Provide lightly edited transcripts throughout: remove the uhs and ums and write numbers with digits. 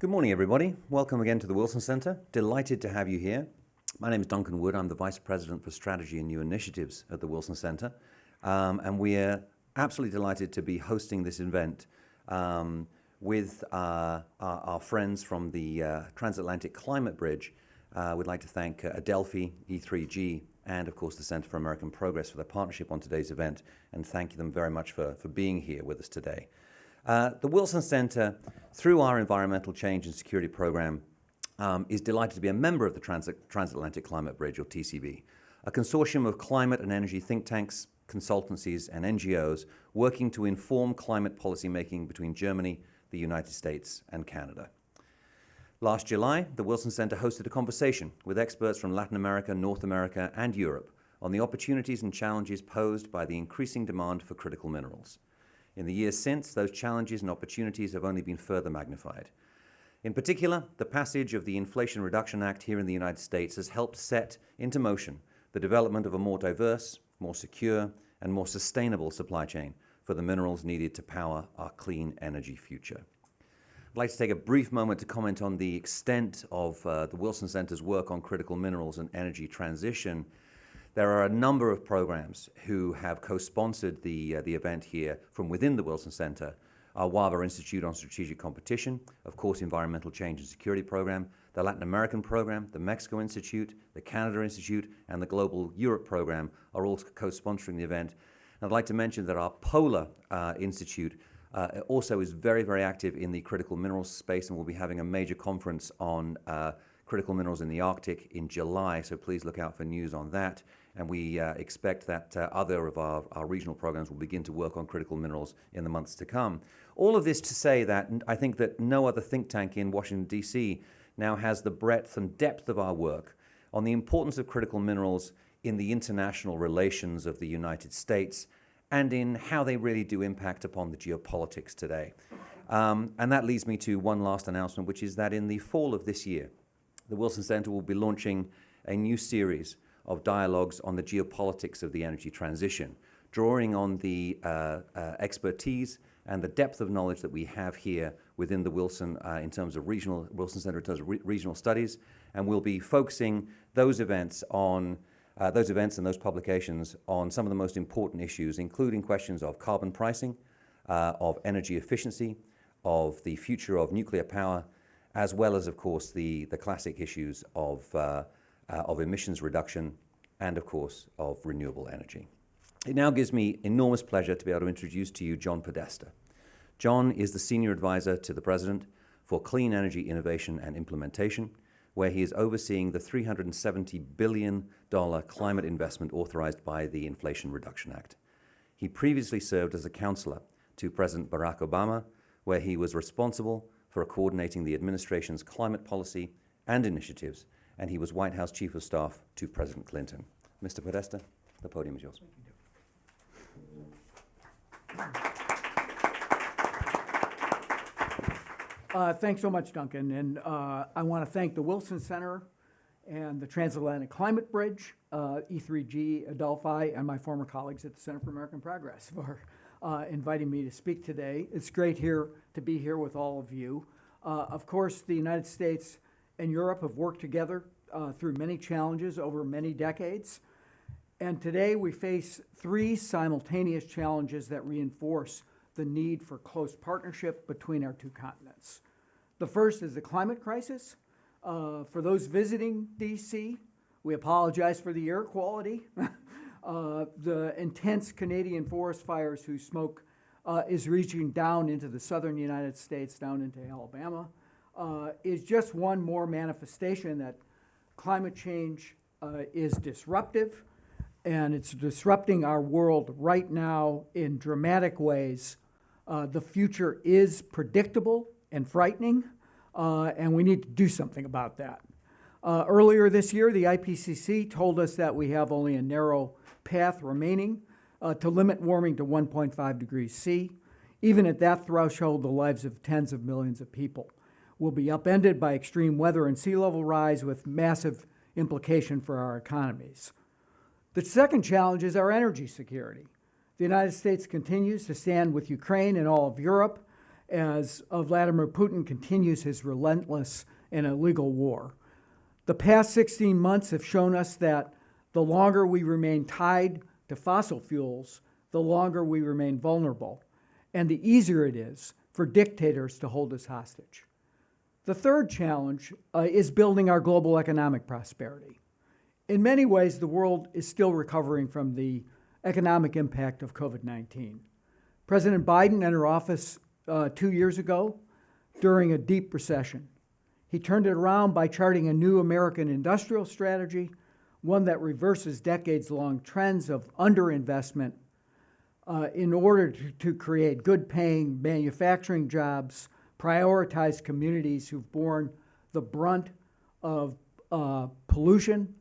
Good morning, everybody. Welcome again to the Wilson Center. Delighted to have you here. My name is Duncan Wood. I'm the Vice President for Strategy and New Initiatives at the Wilson Center. And we're absolutely delighted to be hosting this event with our friends from the Transatlantic Climate Bridge. We'd like to thank Adelphi, E3G, and of course the Center for American Progress for their partnership on today's event, and thank them very much for being here with us today. The Wilson Center, through our Environmental Change and Security Program, is delighted to be a member of the Transatlantic Climate Bridge, or TCB, a consortium of climate and energy think tanks, consultancies, and NGOs working to inform climate policy making between Germany, the United States, and Canada. Last July, the Wilson Center hosted a conversation with experts from Latin America, North America, and Europe on the opportunities and challenges posed by the increasing demand for critical minerals. In the years since, those challenges and opportunities have only been further magnified. In particular, the passage of the Inflation Reduction Act here in the United States has helped set into motion the development of a more diverse, more secure, and more sustainable supply chain for the minerals needed to power our clean energy future. I'd like to take a brief moment to comment on the extent of the Wilson Center's work on critical minerals and energy transition. There are a number of programs who have co-sponsored the event here from within the Wilson Center. Our WABA Institute on Strategic Competition, of course, Environmental Change and Security Program, the Latin American Program, the Mexico Institute, the Canada Institute, and the Global Europe Program are all co-sponsoring the event. And I'd like to mention that our Polar Institute also is very, very active in the critical minerals space, and we'll be having a major conference on critical minerals in the Arctic in July, so please look out for news on that. And we expect that other of our regional programs will begin to work on critical minerals in the months to come. All of this to say that I think that no other think tank in Washington, D.C. now has the breadth and depth of our work on the importance of critical minerals in the international relations of the United States and in how they really do impact upon the geopolitics today. And that leads me to one last announcement, which is that in the fall of this year, the Wilson Center will be launching a new series of dialogues on the geopolitics of the energy transition, drawing on the expertise and the depth of knowledge that we have here within the Wilson in terms of Wilson Center in terms of regional studies, and we'll be focusing those events and those publications on some of the most important issues, including questions of carbon pricing, of energy efficiency, of the future of nuclear power, as well as, of course, the classic issues of emissions reduction and, of course, of renewable energy. It now gives me enormous pleasure to be able to introduce to you John Podesta. John is the Senior Advisor to the President for Clean Energy Innovation and Implementation, where he is overseeing the $370 billion climate investment authorized by the Inflation Reduction Act. He previously served as a counselor to President Barack Obama, where he was responsible for coordinating the administration's climate policy and initiatives, and he was White House Chief of Staff to President Clinton. Mr. Podesta, the podium is yours. Thanks so much, Duncan. And I want to thank the Wilson Center and the Transatlantic Climate Bridge, E3G, Adelphi, and my former colleagues at the Center for American Progress for inviting me to speak today. It's great to be here with all of you. Of course, the United States and Europe have worked together through many challenges over many decades. And today we face three simultaneous challenges that reinforce the need for close partnership between our two continents. The first is the climate crisis. For those visiting DC, we apologize for the air quality. The intense Canadian forest fires whose smoke is reaching down into the southern United States, down into Alabama, is just one more manifestation that climate change is disruptive, and it's disrupting our world right now in dramatic ways. The future is predictable and frightening, and we need to do something about that. Earlier this year, the IPCC told us that we have only a narrow path remaining to limit warming to 1.5 degrees C. Even at that threshold, the lives of tens of millions of people will be upended by extreme weather and sea level rise with massive implication for our economies. The second challenge is our energy security. The United States continues to stand with Ukraine and all of Europe as Vladimir Putin continues his relentless and illegal war. The past 16 months have shown us that the longer we remain tied to fossil fuels, the longer we remain vulnerable, and the easier it is for dictators to hold us hostage. The third challenge is building our global economic prosperity. In many ways, the world is still recovering from the economic impact of COVID-19. President Biden entered office 2 years ago during a deep recession. He turned it around by charting a new American industrial strategy, one that reverses decades-long trends of underinvestment in order to create good-paying manufacturing jobs, prioritize communities who've borne the brunt of pollution,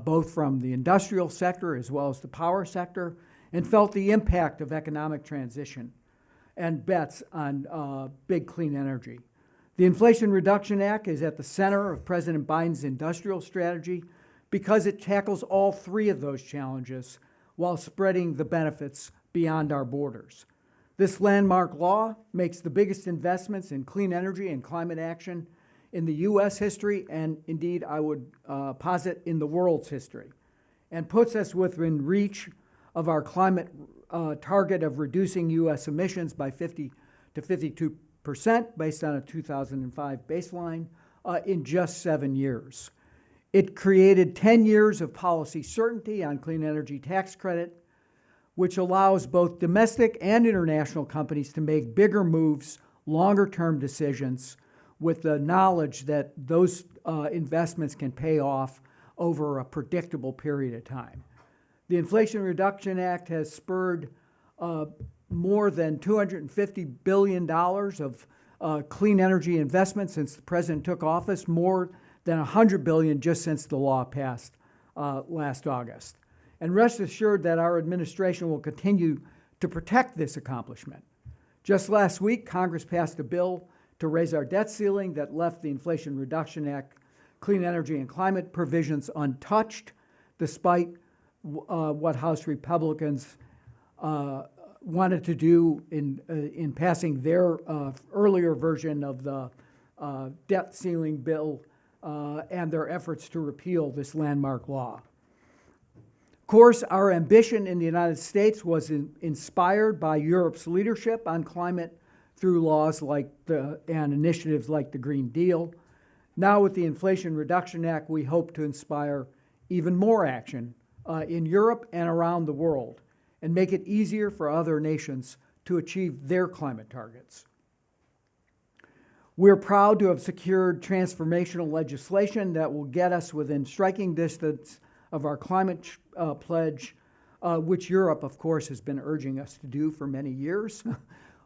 both from the industrial sector as well as the power sector, and felt the impact of economic transition and bets on big clean energy. The Inflation Reduction Act is at the center of President Biden's industrial strategy because it tackles all three of those challenges while spreading the benefits beyond our borders. This landmark law makes the biggest investments in clean energy and climate action in the U.S. history, and indeed I would posit in the world's history, and puts us within reach of our climate target of reducing U.S. emissions by 50 to 52% based on a 2005 baseline in just 7 years. It created 10 years of policy certainty on clean energy tax credit, which allows both domestic and international companies to make bigger moves, longer-term decisions, with the knowledge that those investments can pay off over a predictable period of time. The Inflation Reduction Act has spurred more than $250 billion of clean energy investment since the president took office, more than $100 billion just since the law passed last August. And rest assured that our administration will continue to protect this accomplishment. Just last week, Congress passed a bill to raise our debt ceiling that left the Inflation Reduction Act clean energy and climate provisions untouched, despite what House Republicans wanted to do in passing their earlier version of the debt ceiling bill and their efforts to repeal this landmark law. Of course, our ambition in the United States was inspired by Europe's leadership on climate through laws like and initiatives like the Green Deal. Now with the Inflation Reduction Act, we hope to inspire even more action in Europe and around the world and make it easier for other nations to achieve their climate targets. We're proud to have secured transformational legislation that will get us within striking distance of our climate pledge, which Europe, of course, has been urging us to do for many years.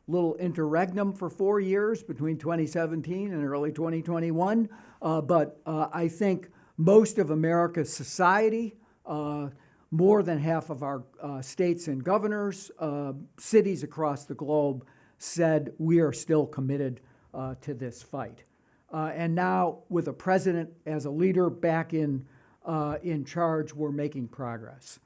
Little interregnum for 4 years between 2017 and early 2021. But I think most of America's society, more than half of our states and governors, cities across the globe said we are still committed to this fight. And now with a president as a leader back in charge, we're making progress.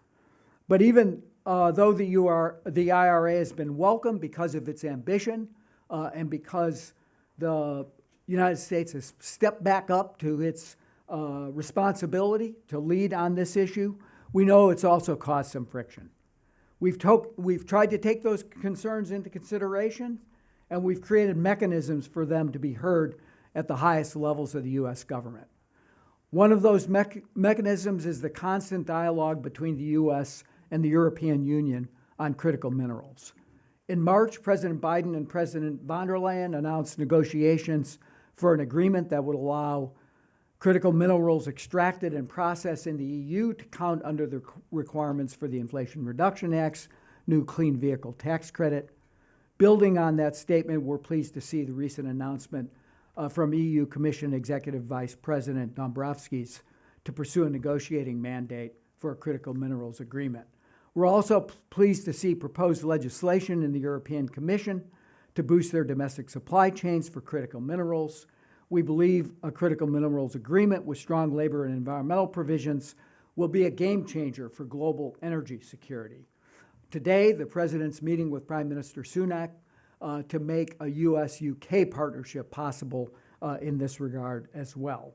But even though the IRA has been welcomed because of its ambition and because the United States has stepped back up to its responsibility to lead on this issue, we know it's also caused some friction. We've tried to take those concerns into consideration, and we've created mechanisms for them to be heard at the highest levels of the U.S. government. One of those mechanisms is the constant dialogue between the U.S. and the European Union on critical minerals. In March, President Biden and President von der Leyen announced negotiations for an agreement that would allow critical minerals extracted and processed in the EU to count under the requirements for the Inflation Reduction Act's new clean vehicle tax credit. Building on that statement, we're pleased to see the recent announcement from EU Commission Executive Vice President Dombrovskis to pursue a negotiating mandate for a critical minerals agreement. We're also pleased to see proposed legislation in the European Commission to boost their domestic supply chains for critical minerals. We believe a critical minerals agreement with strong labor and environmental provisions will be a game changer for global energy security. Today, the President's meeting with Prime Minister Sunak to make a U.S.-UK partnership possible in this regard as well.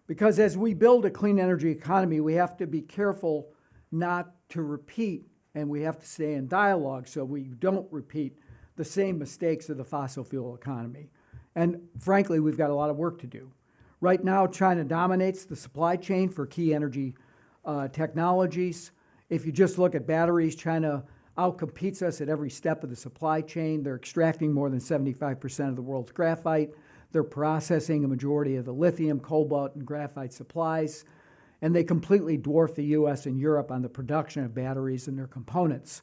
Because as we build a clean energy economy, we have to be careful not to repeat, and we have to stay in dialogue so we don't repeat the same mistakes of the fossil fuel economy. And frankly, we've got a lot of work to do. Right now, China dominates the supply chain for key energy technologies. If you just look at batteries, China outcompetes us at every step of the supply chain. They're extracting more than 75% of the world's graphite. They're processing a majority of the lithium, cobalt, and graphite supplies. And they completely dwarf the US and Europe on the production of batteries and their components.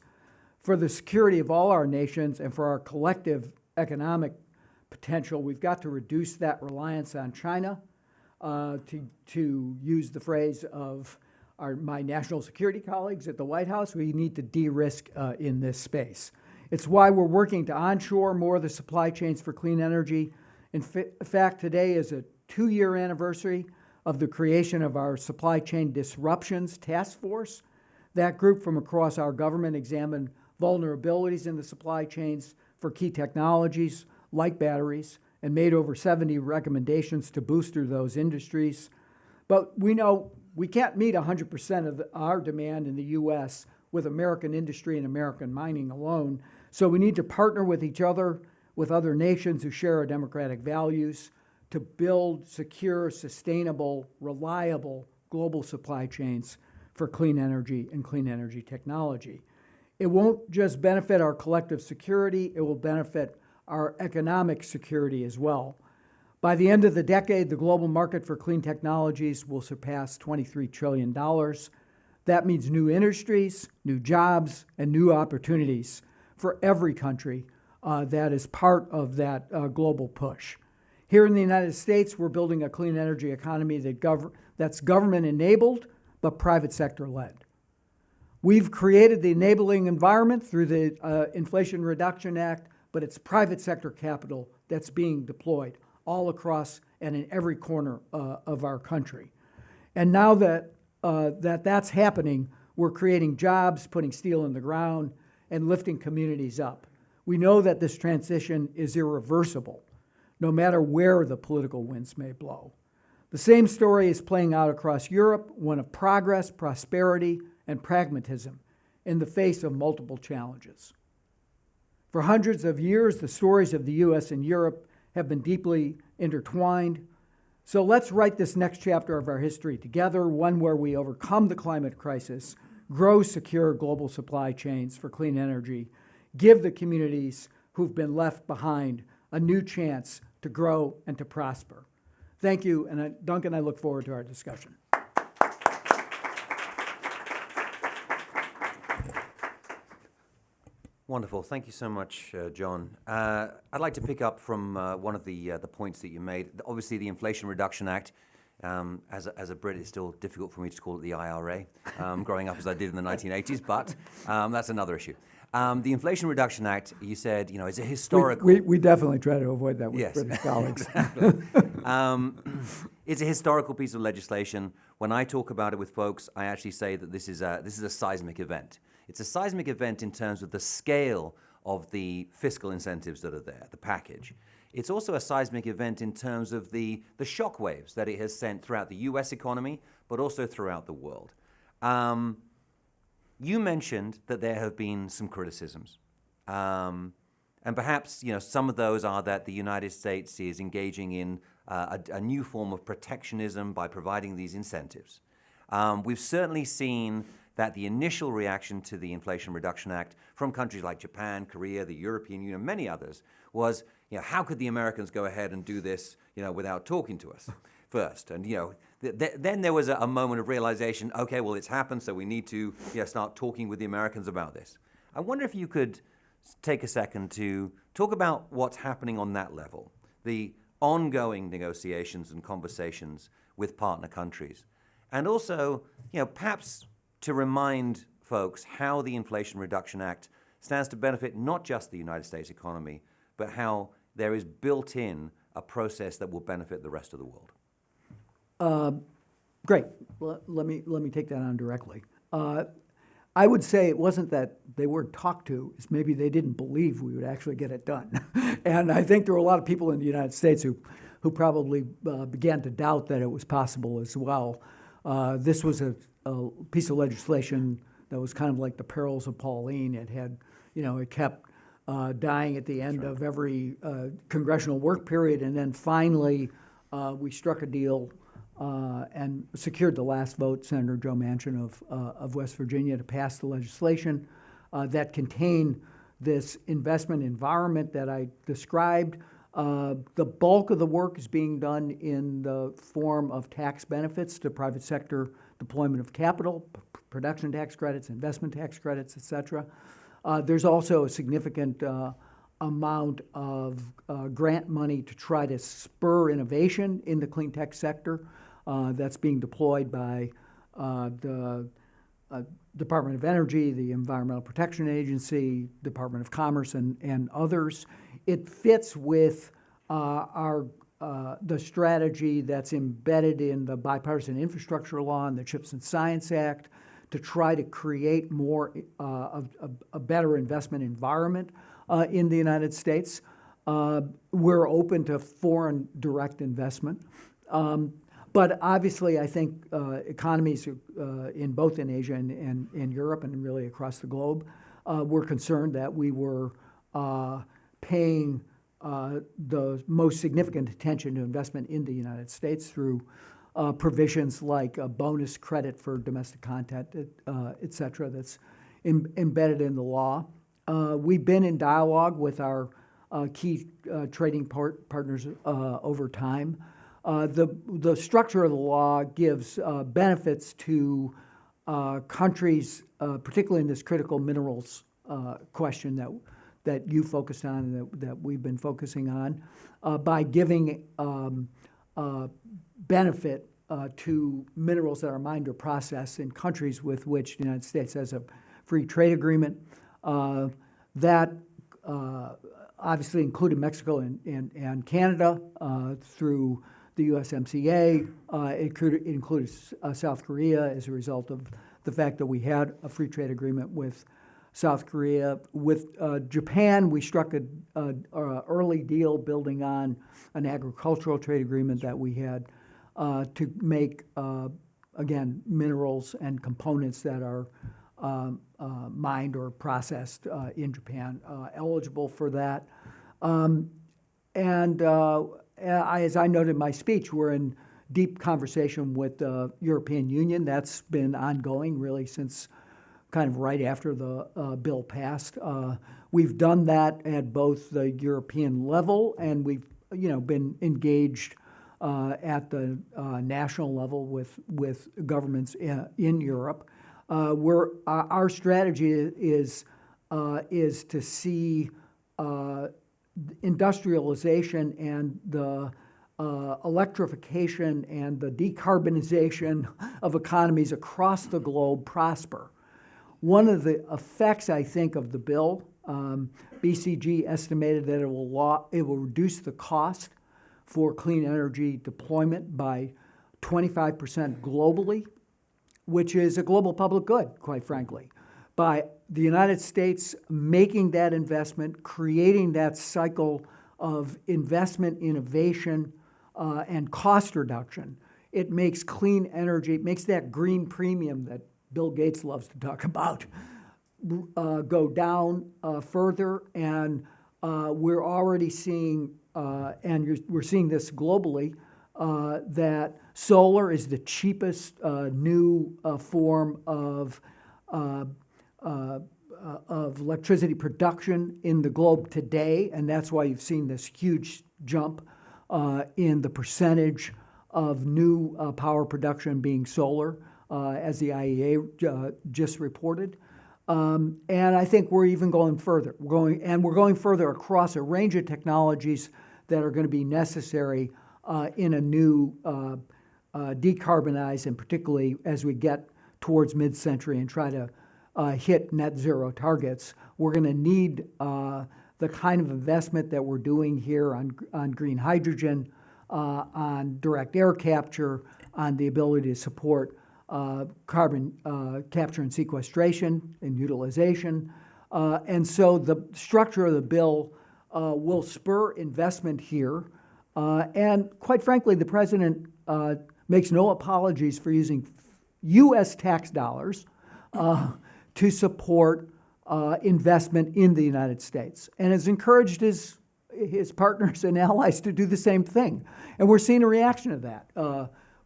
For the security of all our nations and for our collective economic potential, we've got to reduce that reliance on China, to use the phrase of my national security colleagues at the White House. We need to de-risk in this space. It's why we're working to onshore more of the supply chains for clean energy. In fact, today is a 2-year anniversary of the creation of our Supply Chain Disruptions Task Force. That group from across our government examined vulnerabilities in the supply chains for key technologies like batteries and made over 70 recommendations to booster those industries. But we know we can't meet 100% of our demand in the U.S. with American industry and American mining alone. So we need to partner with each other, with other nations who share our democratic values, to build secure, sustainable, reliable global supply chains for clean energy and clean energy technology. It won't just benefit our collective security, it will benefit our economic security as well. By the end of the decade, the global market for clean technologies will surpass $23 trillion. That means new industries, new jobs, and new opportunities for every country that is part of that global push. Here in the United States, we're building a clean energy economy that's government-enabled, but private sector-led. We've created the enabling environment through the Inflation Reduction Act, but it's private sector capital that's being deployed all across and in every corner of our country. And now that that's happening, we're creating jobs, putting steel in the ground, and lifting communities up. We know that this transition is irreversible, no matter where the political winds may blow. The same story is playing out across Europe, one of progress, prosperity, and pragmatism in the face of multiple challenges. For hundreds of years, the stories of the US and Europe have been deeply intertwined. So let's write this next chapter of our history together, one where we overcome the climate crisis, grow secure global supply chains for clean energy, give the communities who've been left behind a new chance to grow and to prosper. Thank you, and Duncan, I look forward to our discussion. Wonderful. Thank you so much, John. I'd like to pick up from one of the points that you made. Obviously, the Inflation Reduction Act, as a Brit, it's still difficult for me to call it the IRA, growing up as I did in the 1980s, but that's another issue. The Inflation Reduction Act, you said, is a historical... We definitely try to avoid that with Yes. British colleagues. Exactly. It's a historical piece of legislation. When I talk about it with folks, I actually say that this is a seismic event. It's a seismic event in terms of the scale of the fiscal incentives that are there, the package. It's also a seismic event in terms of the shock waves that it has sent throughout the US economy, but also throughout the world. You mentioned that there have been some criticisms. And perhaps, some of those are that the United States is engaging in a new form of protectionism by providing these incentives. We've certainly seen that the initial reaction to the Inflation Reduction Act from countries like Japan, Korea, the European Union, many others, was, how could the Americans go ahead and do this, without talking to us first? And, then there was a moment of realization, okay, well, it's happened, so we need to start talking with the Americans about this. I wonder if you could take a second to talk about what's happening on that level, the ongoing negotiations and conversations with partner countries, and also, perhaps to remind folks how the Inflation Reduction Act stands to benefit not just the United States economy, but how there is built in a process that will benefit the rest of the world. Great. Well, let me take that on directly. I would say it wasn't that they weren't talked to is maybe they didn't believe we would actually get it done. And I think there were a lot of people in the United States who probably began to doubt that it was possible as well. This was a piece of legislation that was kind of like the perils of Pauline. It had, it kept dying at the end of every congressional work period, and then finally we struck a deal and secured the last vote, Senator Joe Manchin of West Virginia, to pass the legislation that contained this investment environment that I described. The bulk of the work is being done in the form of tax benefits to private sector deployment of capital, production tax credits, investment tax credits, et cetera. There's also a significant amount of grant money to try to spur innovation in the clean tech sector that's being deployed by the Department of Energy, the Environmental Protection Agency, Department of Commerce, and others. It fits with the strategy that's embedded in the Bipartisan Infrastructure Law and the CHIPS and Science Act to try to create more of a better investment environment in the United States. We're open to foreign direct investment. But obviously, I think economies in both in Asia and in Europe and really across the globe were concerned that we were paying the most significant attention to investment in the United States through provisions like a bonus credit for domestic content, et cetera, that's embedded in the law. We've been in dialogue with our key trading partners over time. The structure of the law gives benefits to countries, particularly in this critical minerals question that you focused on and that we've been focusing on, by giving benefit to minerals that are mined or processed in countries with which the United States has a free trade agreement. That obviously included Mexico and Canada through the USMCA. It included South Korea as a result of the fact that we had a free trade agreement with South Korea. With Japan, we struck an early deal building on an agricultural trade agreement that we had to make, again, minerals and components that are mined or processed in Japan eligible for that. As I noted in my speech, we're in deep conversation with the European Union. That's been ongoing really since kind of right after the bill passed. We've done that at both the European level, and we've been engaged at the national level with governments in Europe. Our strategy is to see industrialization and the electrification and the decarbonization of economies across the globe prosper. One of the effects, I think, of the bill, BCG estimated that it will reduce the cost for clean energy deployment by 25% globally, which is a global public good, quite frankly. By the United States making that investment, creating that cycle of investment, innovation, and cost reduction, it makes clean energy, it makes that green premium that Bill Gates loves to talk about go down further. And we're already seeing, we're seeing this globally, that solar is the cheapest new form of electricity production in the globe today, and that's why you've seen this huge jump in the percentage of new power production being solar, as the IEA just reported. And I think we're even going further. We're going further across a range of technologies that are going to be necessary in a new decarbonize, and particularly as we get towards mid-century and try to hit net zero targets. We're going to need the kind of investment that we're doing here on green hydrogen, on direct air capture, on the ability to support carbon capture and sequestration and utilization, And so the structure of the bill will spur investment here. And quite frankly, the president makes no apologies for using U.S. tax dollars to support investment in the United States, and has encouraged his partners and allies to do the same thing. And we're seeing a reaction to that,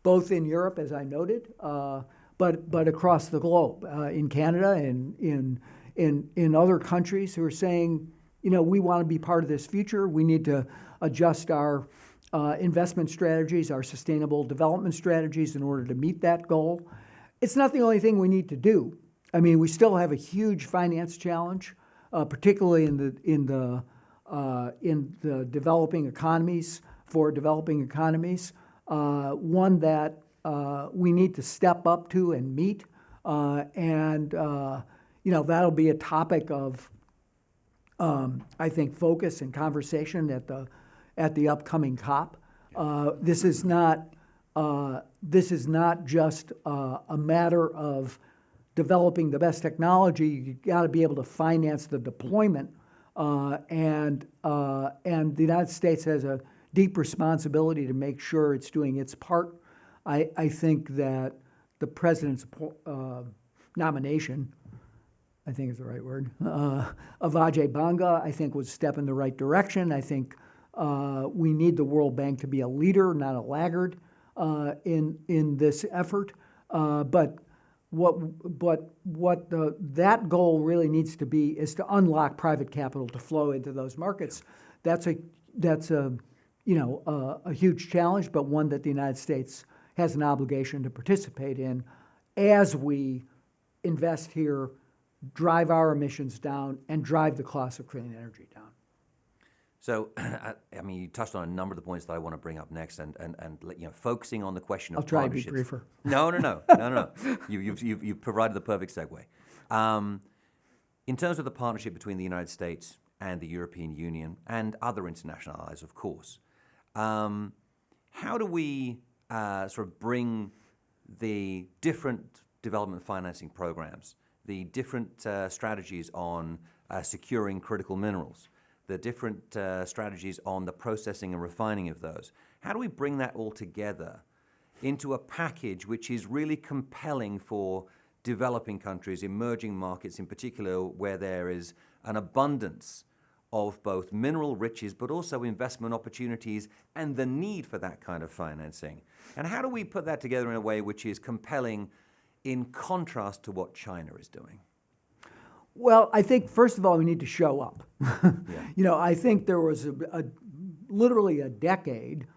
both in Europe, as I noted, but across the globe, in Canada and in other countries who are saying, we want to be part of this future. We need to adjust our investment strategies, our sustainable development strategies in order to meet that goal. It's not the only thing we need to do. I mean, we still have a huge finance challenge, particularly in the developing economies, for developing economies, one that we need to step up to and meet. And that'll be a topic of, I think, focus and conversation at the upcoming COP. This is not just a matter of developing the best technology. You got to be able to finance the deployment, and the United States has a deep responsibility to make sure it's doing its part. I think that the president's nomination, I think is the right word, of Ajay Banga, I think was a step in the right direction. I think we need the World Bank to be a leader, not a laggard, in this effort. But that goal really needs to be is to unlock private capital to flow into those markets. That's a huge challenge, but one that the United States has an obligation to participate in as we invest here, drive our emissions down, and drive the cost of clean energy down. So, you touched on a number of the points that I want to bring up next, and focusing on the question of partnerships. I'll try to be briefer. No. You've provided the perfect segue. In terms of the partnership between the United States and the European Union and other international allies, of course, how do we sort of bring the different development financing programs, the different strategies on securing critical minerals, the different strategies on the processing and refining of those. How do we bring that all together into a package which is really compelling for developing countries, emerging markets in particular, where there is an abundance of both mineral riches, but also investment opportunities and the need for that kind of financing? And how do we put that together in a way which is compelling in contrast to what China is doing? Well, I think, first of all, we need to show up. Yeah. I think there was literally a decade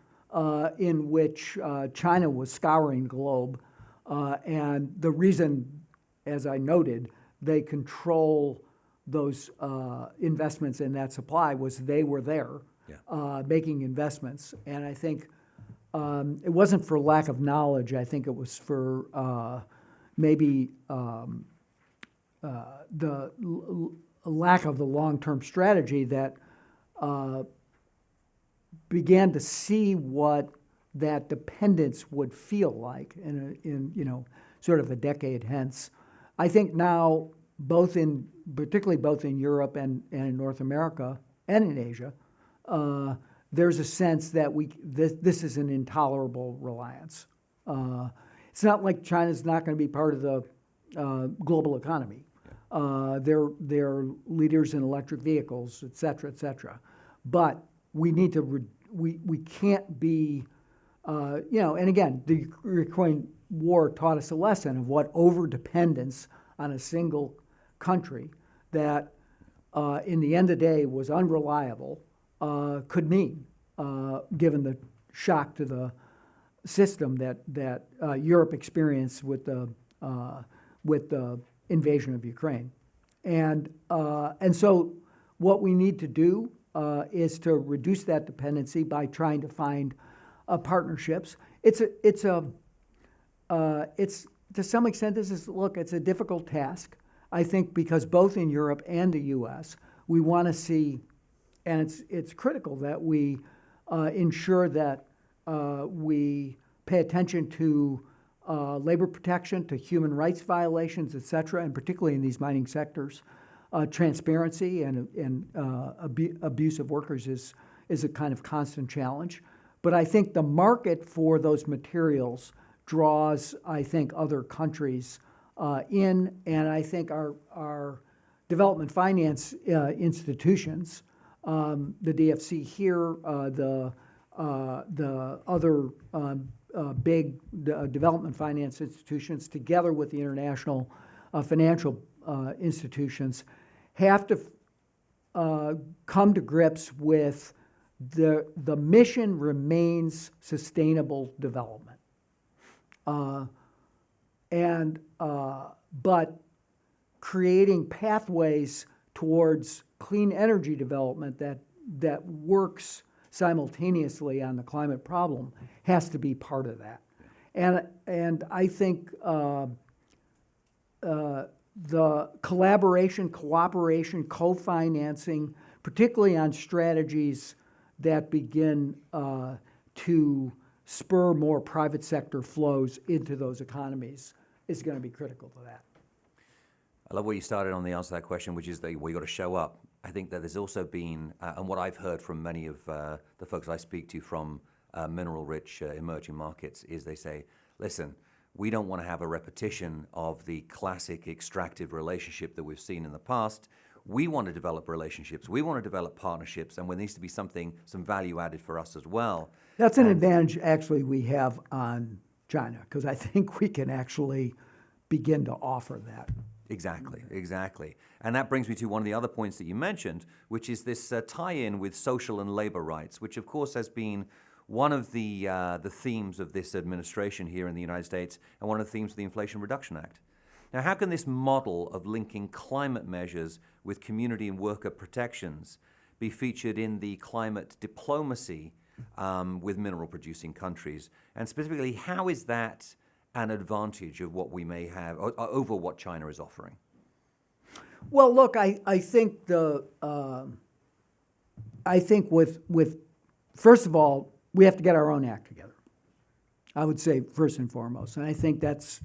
in which China was scouring the globe. And the reason, as I noted, they control those investments in that supply was they were there making investments. And I think it wasn't for lack of knowledge. I think it was for maybe the lack of the long-term strategy that began to see what that dependence would feel like in sort of a decade hence. I think now, particularly both in Europe and in North America and in Asia, there's a sense that this is an intolerable reliance. It's not like China's not going to be part of the global economy. They're leaders in electric vehicles, et cetera, et cetera. But we need to, we can't be, and again, the Ukraine war taught us a lesson of what overdependence on a single country that in the end of the day was unreliable could mean, given the shock to the system that Europe experienced with the invasion of Ukraine. And so what we need to do is to reduce that dependency by trying to find partnerships. It's to some extent, it's a difficult task. I think because both in Europe and the U.S., we want to see, and it's critical that we ensure that we pay attention to labor protection, to human rights violations, et cetera, and particularly in these mining sectors. transparency and abuse of workers is a kind of constant challenge. But I think the market for those materials draws, I think, other countries in, and I think our development finance institutions, the DFC here, the other big development finance institutions, together with the international financial institutions, have to come to grips with the mission remains sustainable development. But creating pathways towards clean energy development that works simultaneously on the climate problem has to be part of that. And I think the collaboration, cooperation, co-financing, particularly on strategies that begin to spur more private sector flows into those economies, is going to be critical to that. I love where you started on the answer to that question, which is that we got to show up. I think that there's also been, and what I've heard from many of the folks I speak to from mineral-rich emerging markets, is they say, listen, we don't want to have a repetition of the classic extractive relationship that we've seen in the past. We want to develop relationships. We want to develop partnerships, and there needs to be some value added for us as well. That's an advantage, actually, we have on China, because I think we can actually begin to offer that. Exactly. And that brings me to one of the other points that you mentioned, which is this tie-in with social and labor rights, which of course has been one of the themes of this administration here in the United States, and one of the themes of the Inflation Reduction Act. Now, how can this model of linking climate measures with community and worker protections be featured in the climate diplomacy with mineral-producing countries? And specifically, how is that an advantage of what we may have over what China is offering? Well, look, I think with first of all, we have to get our own act together. I would say first and foremost, and I think that's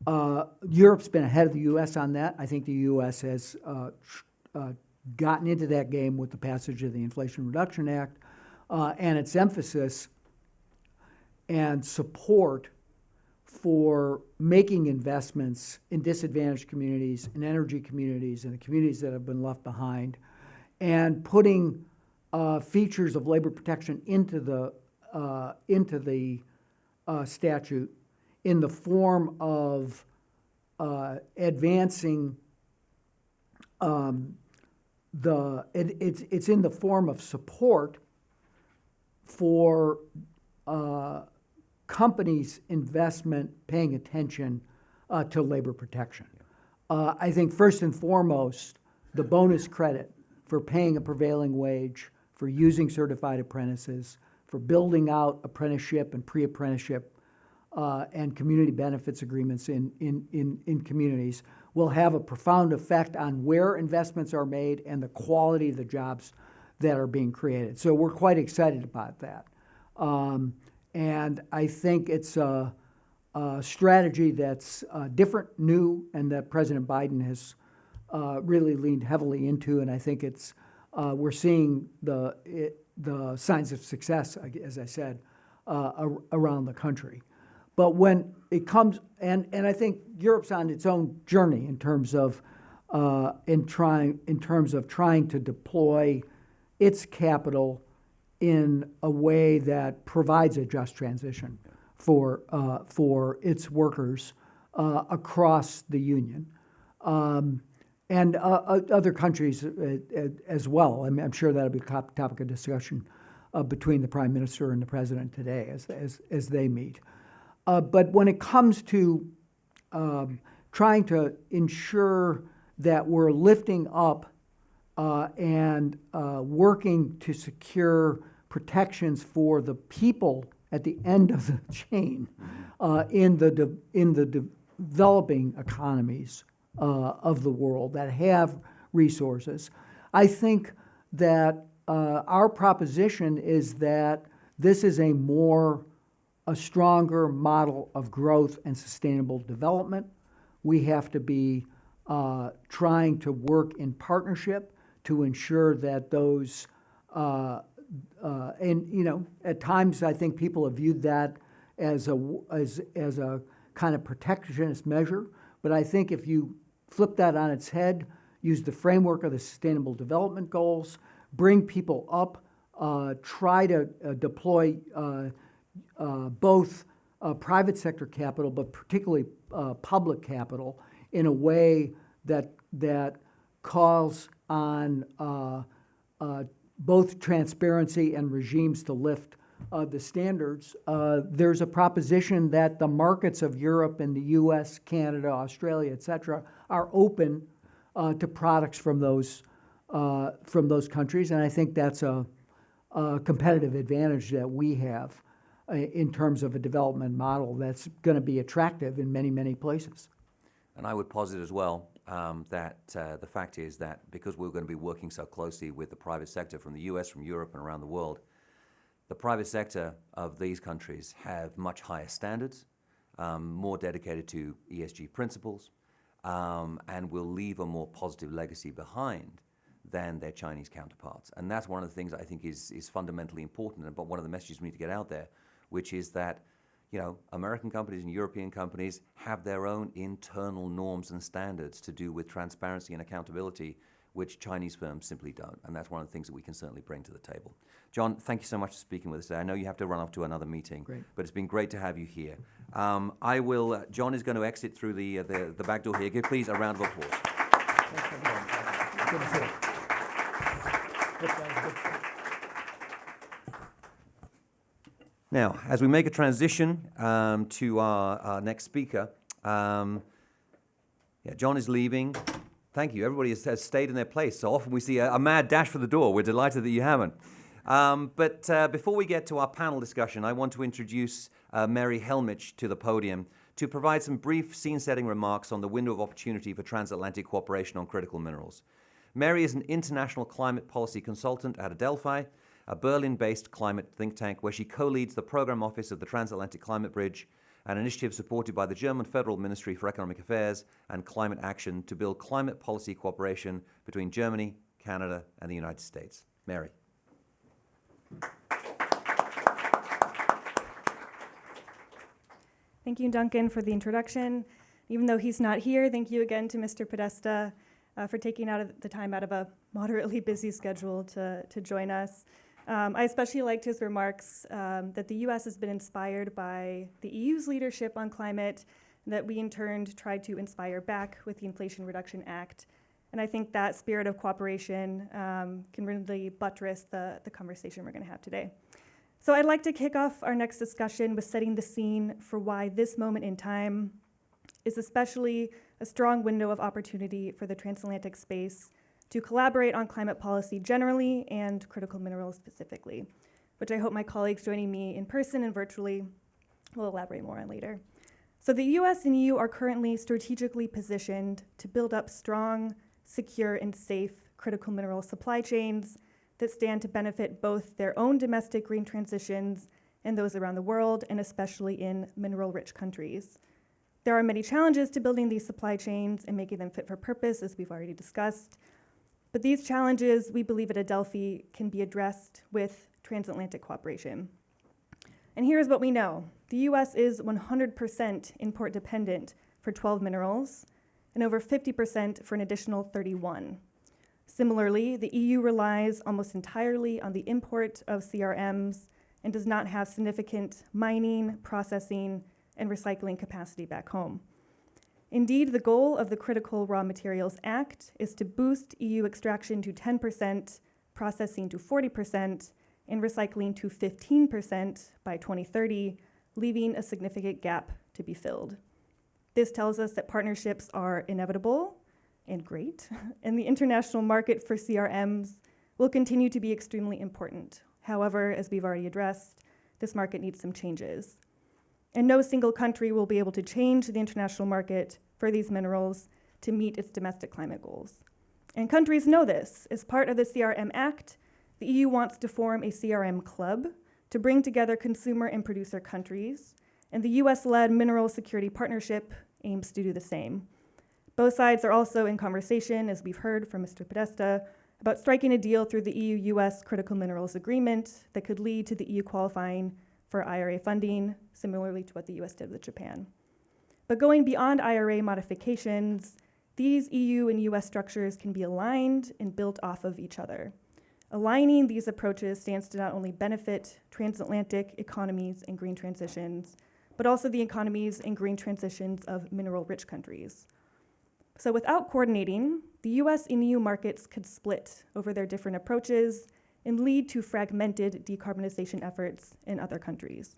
Europe's been ahead of the U.S. on that. I think the U.S. has gotten into that game with the passage of the Inflation Reduction Act and its emphasis and support for making investments in disadvantaged communities, in energy communities, and the communities that have been left behind, and putting features of labor protection into the statute in the form of advancing it's in the form of support for companies' investment paying attention to labor protection. I think first and foremost, the bonus credit for paying a prevailing wage, for using certified apprentices, for building out apprenticeship and pre-apprenticeship and community benefits agreements in communities will have a profound effect on where investments are made and the quality of the jobs that are being created. So we're quite excited about that. And I think it's a strategy that's different, new, and that President Biden has really leaned heavily into. And I think it's we're seeing the signs of success, as I said, around the country. But when it comes, and I think Europe's on its own journey in terms of trying to deploy its capital in a way that provides a just transition for its workers across the union, and other countries as well. I mean, I'm sure that'll be a topic of discussion between the Prime Minister and the President today as they meet. But when it comes to trying to ensure that we're lifting up and working to secure protections for the people at the end of the chain in the developing economies of the world that have resources, I think that our proposition is that this is a stronger model of growth and sustainable development. We have to be trying to work in partnership to ensure that those, and you know, at times I think people have viewed that as a kind of protectionist measure, but I think if you flip that on its head, use the framework of the Sustainable Development Goals, bring people up, try to deploy both private sector capital, but particularly public capital, in a way that calls on both transparency and regimes to lift the standards. There's a proposition that the markets of Europe and the U.S., Canada, Australia, et cetera, are open to products from those countries, and I think that's a competitive advantage that we have in terms of a development model that's going to be attractive in many, many places. And I would posit as well that the fact is that because we're going to be working so closely with the private sector from the US, from Europe, and around the world, the private sector of these countries have much higher standards, more dedicated to ESG principles, and will leave a more positive legacy behind than their Chinese counterparts. And that's one of the things I think is fundamentally important, but one of the messages we need to get out there, which is that, you know, American companies and European companies have their own internal norms and standards to do with transparency and accountability, which Chinese firms simply don't. And that's one of the things that we can certainly bring to the table. John, thank you so much for speaking with us today. I know you have to run off to another meeting, Great. but it's been great to have you here. John is going to exit through the back door here. Give please a round of applause. Good to see you. Now, as we make a transition to our next speaker, John is leaving. Thank you. Everybody has stayed in their place. So often we see a mad dash for the door. We're delighted that you haven't. But before we get to our panel discussion, I want to introduce Mary Helmich to the podium to provide some brief scene-setting remarks on the window of opportunity for transatlantic cooperation on critical minerals. Mary is an international climate policy consultant at Adelphi, a Berlin-based climate think tank where she co-leads the program office of the Transatlantic Climate Bridge, an initiative supported by the German Federal Ministry for Economic Affairs and Climate Action to build climate policy cooperation between Germany, Canada, and the United States. Mary. Thank you, Duncan, for the introduction. Even though he's not here, thank you again to Mr. Podesta for taking the time out of a moderately busy schedule to join us. I especially liked his remarks that the U.S. has been inspired by the EU's leadership on climate, that we in turn tried to inspire back with the Inflation Reduction Act. And I think that spirit of cooperation can really buttress the conversation we're going to have today. So I'd like to kick off our next discussion with setting the scene for why this moment in time is especially a strong window of opportunity for the transatlantic space to collaborate on climate policy generally and critical minerals specifically, which I hope my colleagues joining me in person and virtually will elaborate more on later. So the US and EU are currently strategically positioned to build up strong, secure, and safe critical mineral supply chains that stand to benefit both their own domestic green transitions and those around the world, and especially in mineral-rich countries. There are many challenges to building these supply chains and making them fit for purpose, as we've already discussed. But these challenges, we believe at Adelphi, can be addressed with transatlantic cooperation. And here's what we know. The US is 100% import dependent for 12 minerals and over 50% for an additional 31. Similarly, the EU relies almost entirely on the import of CRMs and does not have significant mining, processing, and recycling capacity back home. Indeed, the goal of the Critical Raw Materials Act is to boost EU extraction to 10%, processing to 40%, and recycling to 15% by 2030, leaving a significant gap to be filled. This tells us that partnerships are inevitable and great, and the international market for CRMs will continue to be extremely important. However, as we've already addressed, this market needs some changes. And no single country will be able to change the international market for these minerals to meet its domestic climate goals. And countries know this. As part of the CRM Act, the EU wants to form a CRM club to bring together consumer and producer countries, and the US-led Mineral Security Partnership aims to do the same. Both sides are also in conversation, as we've heard from Mr. Podesta, about striking a deal through the EU-US Critical Minerals Agreement that could lead to the EU qualifying for IRA funding, similarly to what the US did with Japan. But going beyond IRA modifications, these EU and US structures can be aligned and built off of each other. Aligning these approaches stands to not only benefit transatlantic economies and green transitions, but also the economies and green transitions of mineral-rich countries. So without coordinating, the US and EU markets could split over their different approaches and lead to fragmented decarbonization efforts in other countries.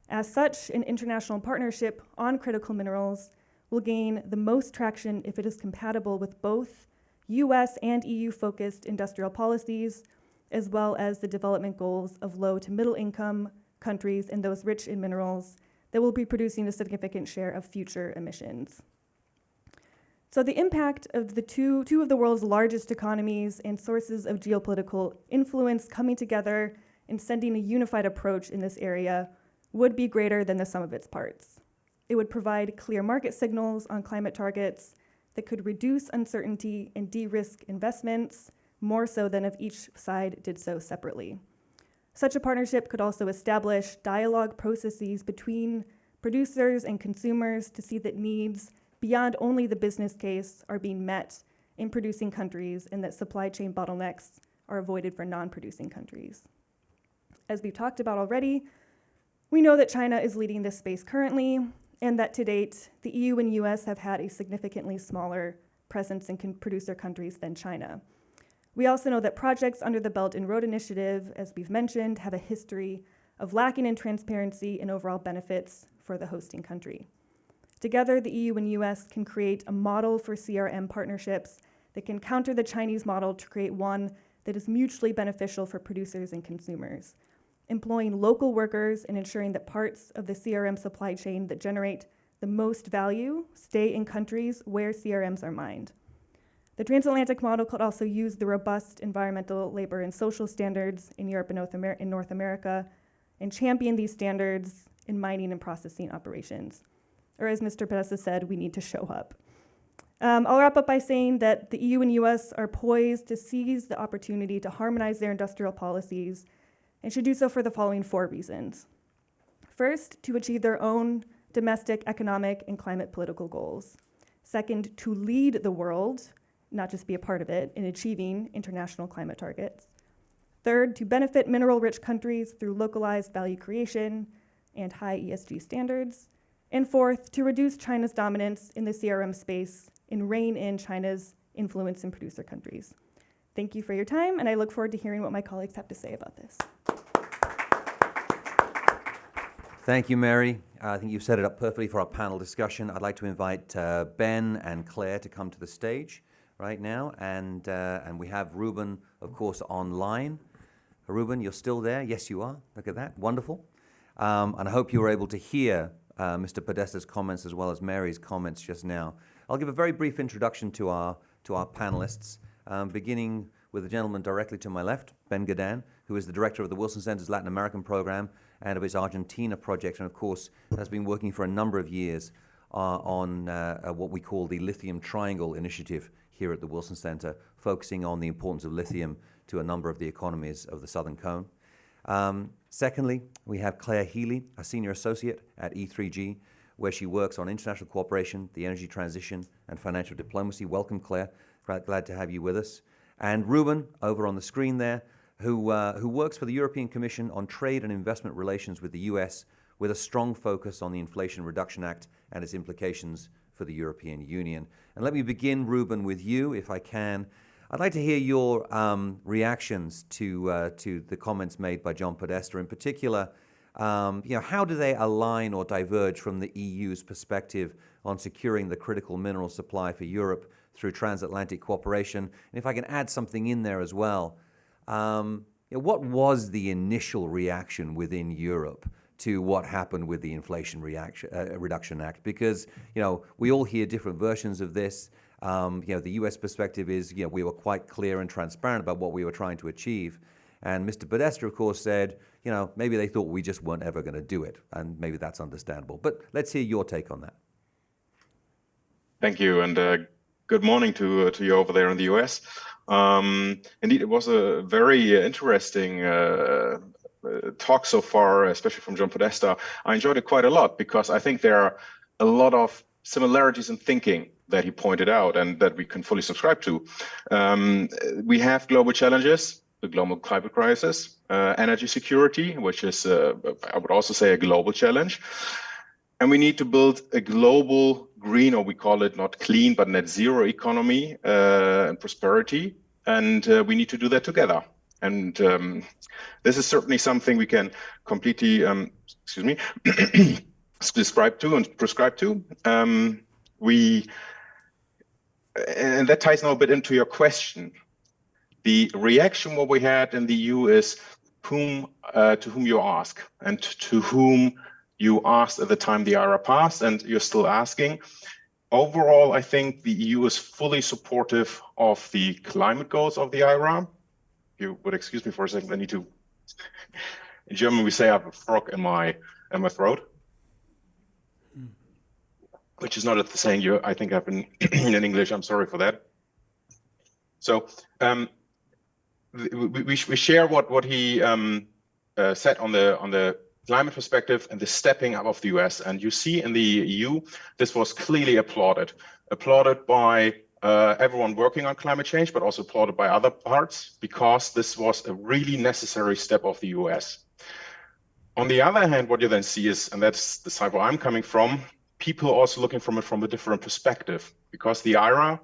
As such, an international partnership on critical minerals will gain the most traction if it is compatible with both US and EU-focused industrial policies, as well as the development goals of low to middle income countries and those rich in minerals that will be producing a significant share of future emissions. So the impact of the two of the world's largest economies and sources of geopolitical influence coming together and sending a unified approach in this area would be greater than the sum of its parts. It would provide clear market signals on climate targets that could reduce uncertainty and de-risk investments more so than if each side did so separately. Such a partnership could also establish dialogue processes between producers and consumers to see that needs beyond only the business case are being met in producing countries and that supply chain bottlenecks are avoided for non-producing countries. As we've talked about already, we know that China is leading this space currently, and that to date, the EU and US have had a significantly smaller presence in producer countries than China. We also know that projects under the Belt and Road Initiative, as we've mentioned, have a history of lacking in transparency and overall benefits for the hosting country. Together, the EU and US can create a model for CRM partnerships that can counter the Chinese model to create one that is mutually beneficial for producers and consumers, employing local workers and ensuring that parts of the CRM supply chain that generate the most value stay in countries where CRMs are mined. The transatlantic model could also use the robust environmental, labor, and social standards in Europe and North America and champion these standards in mining and processing operations. Or as Mr. Podesta said, we need to show up. I'll wrap up by saying that the EU and US are poised to seize the opportunity to harmonize their industrial policies and should do so for the following 4 reasons. First, to achieve their own domestic economic and climate political goals. Second, to lead the world, not just be a part of it, in achieving international climate targets. Third, to benefit mineral-rich countries through localized value creation and high ESG standards. And fourth, to reduce China's dominance in the CRM space and rein in China's influence in producer countries. Thank you for your time, and I look forward to hearing what my colleagues have to say about this. Thank you, Mary. I think you've set it up perfectly for our panel discussion. I'd like to invite Ben and Claire to come to the stage right now, and we have Ruben, of course, online. Ruben, you're still there? Yes, you are. Look at that. Wonderful. And I hope you were able to hear Mr. Podesta's comments as well as Mary's comments just now. I'll give a very brief introduction to our panelists, beginning with the gentleman directly to my left, Ben Gadan, who is the director of the Wilson Center's Latin American program and of its Argentina project, and of course has been working for a number of years on what we call the Lithium Triangle Initiative here at the Wilson Center, focusing on the importance of lithium to a number of the economies of the Southern Cone. Secondly, we have Claire Healy, a senior associate at E3G, where she works on international cooperation, the energy transition, and financial diplomacy. Welcome, Claire. Glad to have you with us. And Ruben, over on the screen there, who works for the European Commission on trade and investment relations with the US, with a strong focus on the Inflation Reduction Act and its implications for the European Union. And let me begin, Ruben, with you, if I can. I'd like to hear your reactions to the comments made by John Podesta. In particular, how do they align or diverge from the EU's perspective on securing the critical mineral supply for Europe through transatlantic cooperation? And if I can add something in there as well, what was the initial reaction within Europe to what happened with the Inflation Reduction Act? Because we all hear different versions of this. The U.S. perspective is, we were quite clear and transparent about what we were trying to achieve. And Mr. Podesta, of course, said, maybe they thought we just weren't ever going to do it. And maybe that's understandable. But let's hear your take on that. Thank you. And Good morning to you over there in the US. Indeed, it was a very interesting talk so far, especially from John Podesta. I enjoyed it quite a lot because I think there are a lot of similarities in thinking that he pointed out and that we can fully subscribe to. We have global challenges, the global climate crisis, energy security, which is, I would also say, a global challenge. And we need to build a global green, or we call it not clean, but net zero economy and prosperity. And we need to do that together. And this is certainly something we can completely, describe to and prescribe to. And that ties now a bit into your question. The reaction what we had in the EU is to whom you ask and to whom you asked at the time the IRA passed, and you're still asking. Overall, I think the EU is fully supportive of the climate goals of the IRA. If you would excuse me for a second, I need to, in German we say I have a frog in my throat, which is not the saying you, I think I've been in English, I'm sorry for that. So we share what he said on the climate perspective and the stepping up of the US. And you see in the EU, this was clearly applauded by everyone working on climate change, but also applauded by other parts, because this was a really necessary step of the US. On the other hand, what you then see is, and that's the side where I'm coming from, people also looking from it from a different perspective, because the IRA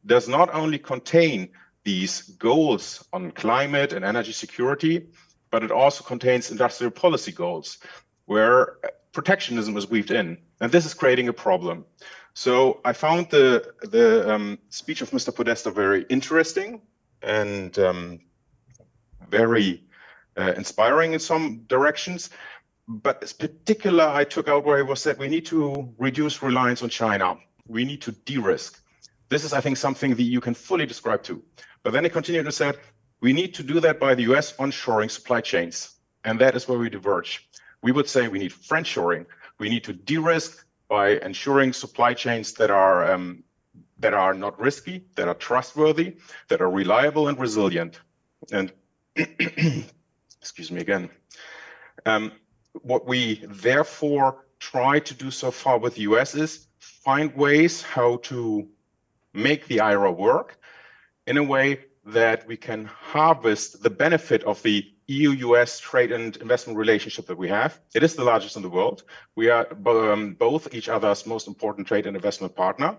does not only contain these goals on climate and energy security, but it also contains industrial policy goals where protectionism is weaved in. And this is creating a problem. So I found the speech of Mr. Podesta very interesting and very inspiring in some directions. But in particular, I took out where it was said we need to reduce reliance on China. We need to de-risk. This is, I think, something that you can fully describe to. But then it continued and said, we need to do that by the US onshoring supply chains. And that is where we diverge. We would say we need friendshoring. We need to de-risk by ensuring supply chains that are not risky, that are trustworthy, that are reliable and resilient. And excuse me again. What we therefore try to do so far with the US is find ways how to make the IRA work in a way that we can harvest the benefit of the EU-US trade and investment relationship that we have. It is the largest in the world. We are both each other's most important trade and investment partner.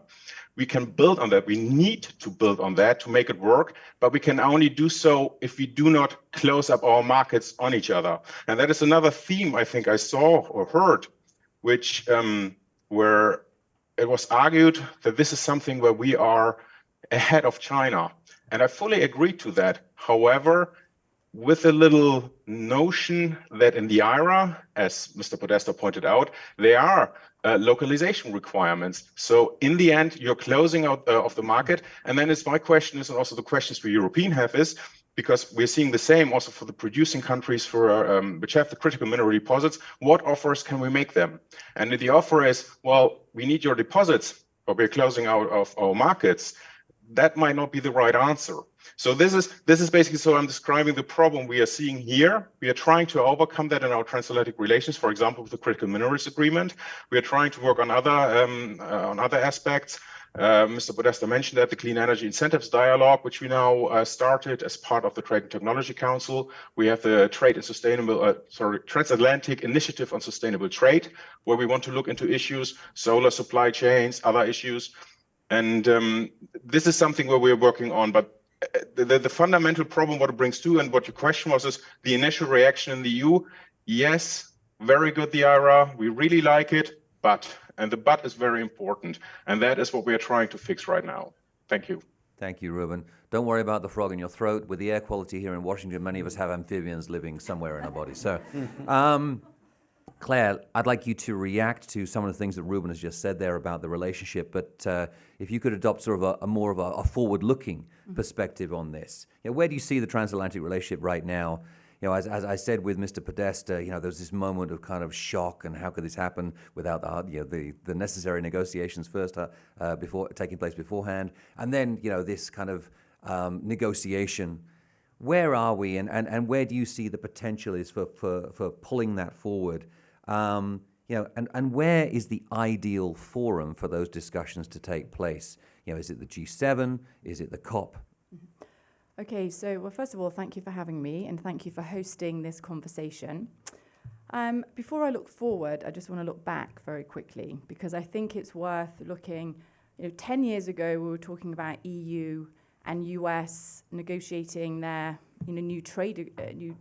We can build on that. We need to build on that to make it work, but we can only do so if we do not close up our markets on each other. And that is another theme I think I saw or heard, which where it was argued that this is something where we are ahead of China. And I fully agree to that. However, with a little notion that in the IRA, as Mr. Podesta pointed out, there are localization requirements. So in the end, you're closing out of the market. And then it's my question is, and also the questions we European have is, because we're seeing the same also for the producing countries for which have the critical mineral deposits, what offers can we make them? And if the offer is, well, we need your deposits, but we're closing out of our markets, that might not be the right answer. So this is basically, so I'm describing the problem we are seeing here. We are trying to overcome that in our transatlantic relations, for example, with the critical minerals agreement. We are trying to work on other aspects. Mr. Podesta mentioned that the Clean Energy Incentives Dialogue, which we now started as part of the Trade and Technology Council. We have the Transatlantic Initiative on Sustainable Trade, where we want to look into issues, solar supply chains, other issues. And this is something where we're working on, but the fundamental problem, what it brings to, and what your question was, is the initial reaction in the EU. Yes, very good, the IRA, we really like it, but, and the but is very important. And that is what we are trying to fix right now. Thank you. Thank you, Ruben. Don't worry about the frog in your throat. With the air quality here in Washington, many of us have amphibians living somewhere in our bodies. So, Claire, I'd like you to react to some of the things that Ruben has just said there about the relationship, but if you could adopt sort of a more of a forward-looking perspective on this. Where do you see the transatlantic relationship right now as I said with Mr. Podesta, there was this moment of kind of shock and how could this happen without the necessary negotiations first before taking place beforehand, and then this kind of negotiation. Where are we, and where do you see the potential is for pulling that forward? And where is the ideal forum for those discussions to take place? Is it the G7? Is it the COP? Okay, so well, first of all, thank you for having me, and thank you for hosting this conversation. Before I look forward, I just want to look back very quickly, because I think it's worth looking. 10 years ago, we were talking about EU and US negotiating their new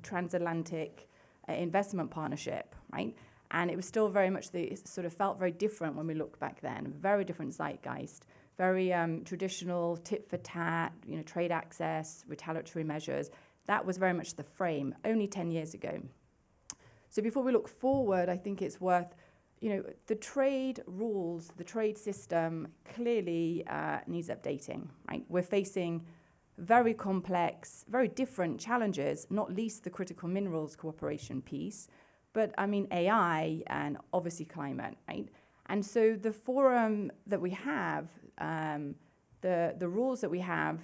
transatlantic investment partnership, right? And it was still very much it sort of felt very different when we look back then. Very different zeitgeist, very traditional tit for tat, trade access, retaliatory measures. That was very much the frame only 10 years ago. So before we look forward, I think it's worth, the trade rules, the trade system clearly needs updating, right? We're facing very complex, very different challenges, not least the critical minerals cooperation piece, but AI and obviously climate, right? And so the forum that we have, the rules that we have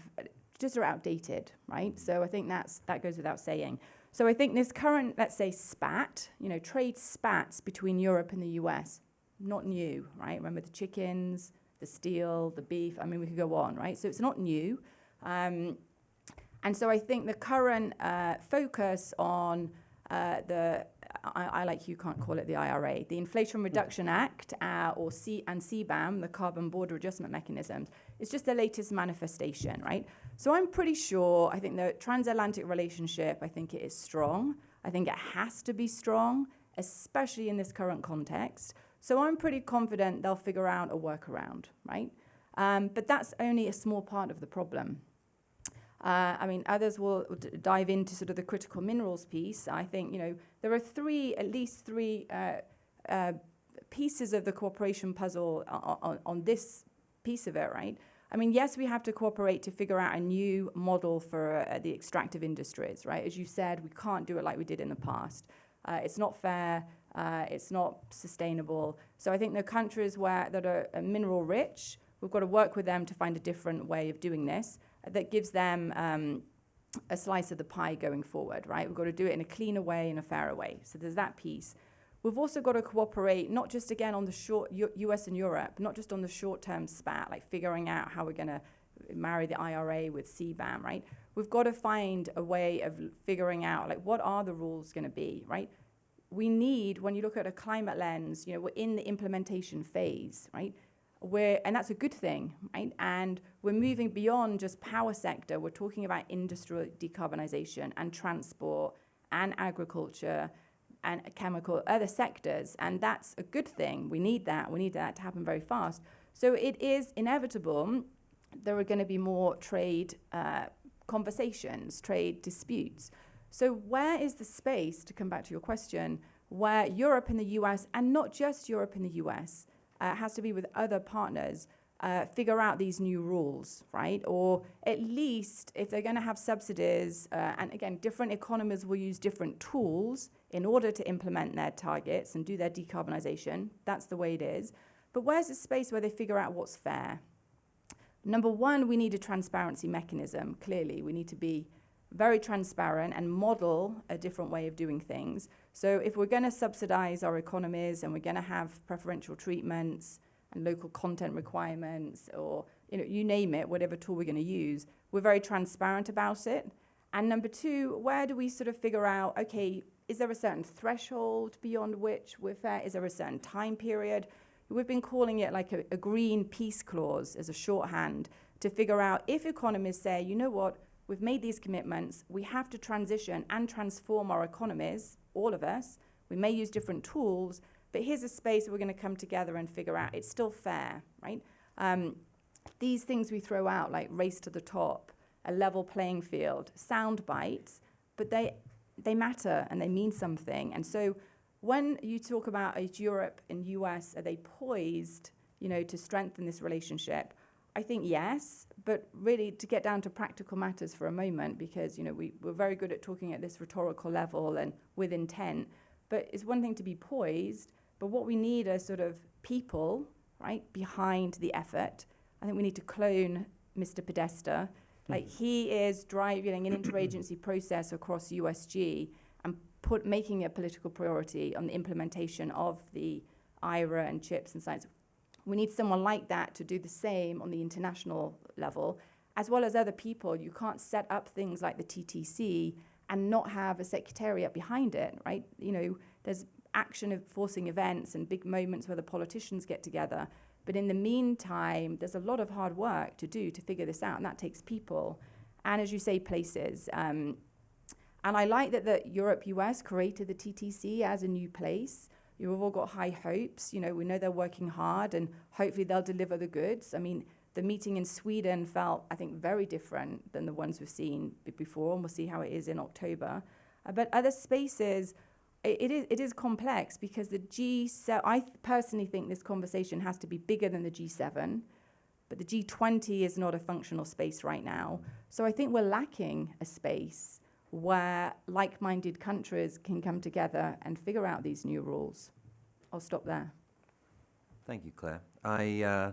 just are outdated, right? So I think that goes without saying. So I think this current, let's say, spat, trade spats between Europe and the US, not new, right? Remember the chickens, the steel, the beef, we could go on, right? So it's not new. And so I think the current focus on I like you can't call it the IRA, the Inflation Reduction Act, or CBAM, the Carbon Border Adjustment Mechanisms, is just the latest manifestation, right? So I'm pretty sure, I think the transatlantic relationship, I think it is strong. I think it has to be strong, especially in this current context. So I'm pretty confident they'll figure out a workaround, right? But that's only a small part of the problem. Others will dive into sort of the critical minerals piece. I think, there are at least three pieces of the cooperation puzzle on this piece of it, right? Yes, we have to cooperate to figure out a new model for the extractive industries, right? As you said, we can't do it like we did in the past. It's not fair. It's not sustainable. So I think the countries that are mineral rich, we've got to work with them to find a different way of doing this that gives them a slice of the pie going forward, right? We've got to do it in a cleaner way, in a fairer way. So there's that piece. We've also got to cooperate, not just, again, on the short, US and Europe, not just on the short-term spat, like figuring out how we're going to marry the IRA with CBAM, right? We've got to find a way of figuring out, like, what are the rules going to be, right? We need, when you look at a climate lens, we're in the implementation phase, right? And that's a good thing, right? And we're moving beyond just power sector. We're talking about industrial decarbonization and transport and agriculture and chemical, other sectors. And that's a good thing. We need that. We need that to happen very fast. So it is inevitable there are going to be more trade conversations, trade disputes. So where is the space, to come back to your question, where Europe and the US, and not just Europe and the US, has to be with other partners, figure out these new rules, right? Or at least if they're going to have subsidies, and again, different economies will use different tools in order to implement their targets and do their decarbonization. That's the way it is. But where's the space where they figure out what's fair? Number one, we need a transparency mechanism. Clearly, we need to be very transparent and model a different way of doing things. So if we're going to subsidize our economies and we're going to have preferential treatments and local content requirements, or you name it, whatever tool we're going to use, we're very transparent about it. And number two, where do we sort of figure out, okay, is there a certain threshold beyond which we're fair? Is there a certain time period? We've been calling it like a green peace clause as a shorthand to figure out if economies say, you know what, we've made these commitments, we have to transition and transform our economies, all of us. We may use different tools, but here's a space we're going to come together and figure out it's still fair, right? These things we throw out, like race to the top, a level playing field, sound bites, but they matter and they mean something. And so when you talk about is Europe and US, are they poised, to strengthen this relationship? I think yes, but really to get down to practical matters for a moment, because we're very good at talking at this rhetorical level and with intent, but it's one thing to be poised, but what we need are sort of people, right, behind the effort. I think we need to clone Mr. Podesta. Like, he is driving an interagency process across USG and making it a political priority on the implementation of the IRA and CHIPS and science. We need someone like that to do the same on the international level, as well as other people. You can't set up things like the TTC and not have a secretariat behind it, right? There's action of forcing events and big moments where the politicians get together. But in the meantime, there's a lot of hard work to do to figure this out, and that takes people. And as you say, places. And I like that the Europe-US created the TTC as a new place. You've all got high hopes. We know they're working hard, and hopefully they'll deliver the goods. I mean, the meeting in Sweden felt, I think, very different than the ones we've seen before, and we'll see how it is in October. But other spaces, it is complex, because the G7, I personally think this conversation has to be bigger than the G7, but the G20 is not a functional space right now. So I think we're lacking a space where like-minded countries can come together and figure out these new rules. I'll stop there. Thank you, Claire. I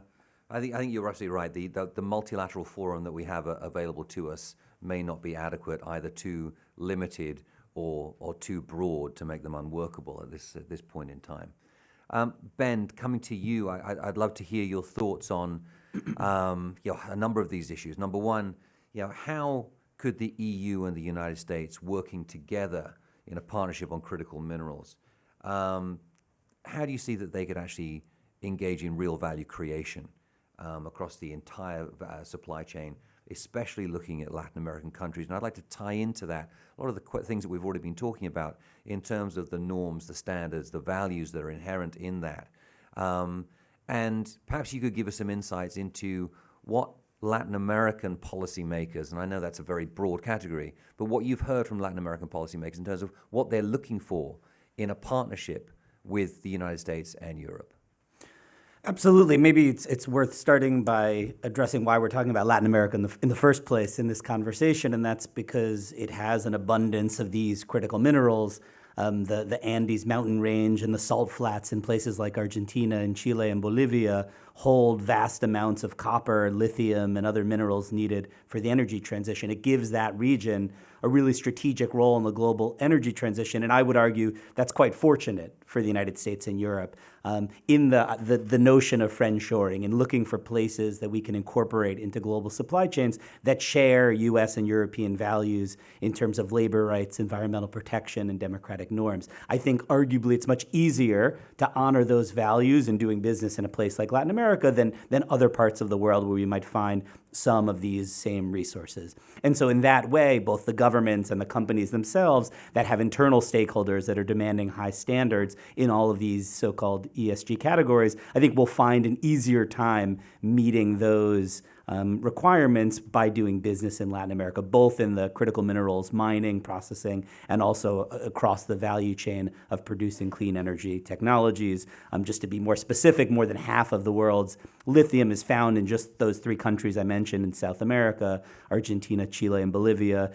think you're absolutely right. The multilateral forum that we have available to us may not be adequate, either too limited or too broad to make them unworkable at this point in time. Ben, coming to you, I'd love to hear your thoughts on a number of these issues. Number one, how could the EU and the United States, working together in a partnership on critical minerals, how do you see that they could actually engage in real value creation across the entire supply chain, especially looking at Latin American countries? And I'd like to tie into that a lot of the things that we've already been talking about in terms of the norms, the standards, the values that are inherent in that. And perhaps you could give us some insights into what Latin American policymakers, and I know that's a very broad category, but what you've heard from Latin American policymakers in terms of what they're looking for in a partnership with the United States and Europe. Absolutely. Maybe it's worth starting by addressing why we're talking about Latin America in the first place in this conversation, and that's because it has an abundance of these critical minerals. The Andes mountain range and the salt flats in places like Argentina and Chile and Bolivia hold vast amounts of copper, lithium, and other minerals needed for the energy transition. It gives that region a really strategic role in the global energy transition, and I would argue that's quite fortunate for the United States and Europe. In the notion of friendshoring and looking for places that we can incorporate into global supply chains that share U.S. and European values in terms of labor rights, environmental protection, and democratic norms. I think arguably it's much easier to honor those values in doing business in a place like Latin America than other parts of the world where we might find some of these same resources. And so in that way, both the governments and the companies themselves that have internal stakeholders that are demanding high standards in all of these so-called ESG categories, I think we'll find an easier time meeting those requirements by doing business in Latin America, both in the critical minerals mining, processing, and also across the value chain of producing clean energy technologies. Just to be more specific, more than half of the world's lithium is found in just those three countries I mentioned in South America: Argentina, Chile, and Bolivia.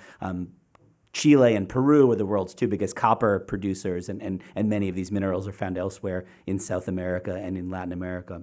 Chile and Peru are the world's two biggest copper producers, and many of these minerals are found elsewhere in South America and in Latin America.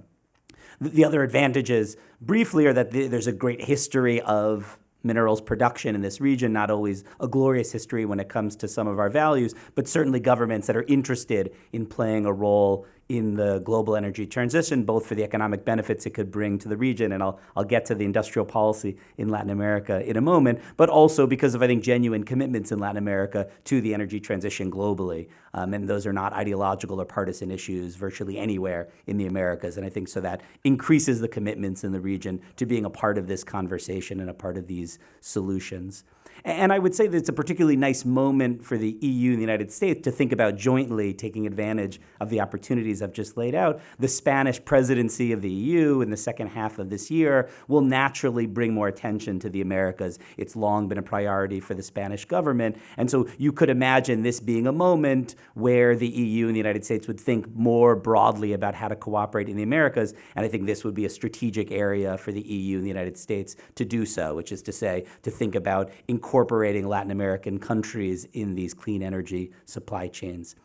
The other advantages, briefly, are that there's a great history of minerals production in this region, not always a glorious history when it comes to some of our values, but certainly governments that are interested in playing a role in the global energy transition, both for the economic benefits it could bring to the region, and I'll get to the industrial policy in Latin America in a moment, but also because of, I think, genuine commitments in Latin America to the energy transition globally. And those are not ideological or partisan issues virtually anywhere in the Americas. And I think so that increases the commitments in the region to being a part of this conversation and a part of these solutions. And I would say that it's a particularly nice moment for the EU and the United States to think about jointly taking advantage of the opportunities I've just laid out. The Spanish presidency of the EU in the second half of this year will naturally bring more attention to the Americas. It's long been a priority for the Spanish government. And so you could imagine this being a moment where the EU and the United States would think more broadly about how to cooperate in the Americas. And I think this would be a strategic area for the EU and the United States to do so, which is to say, to think about incorporating Latin American countries in these clean energy supply chains.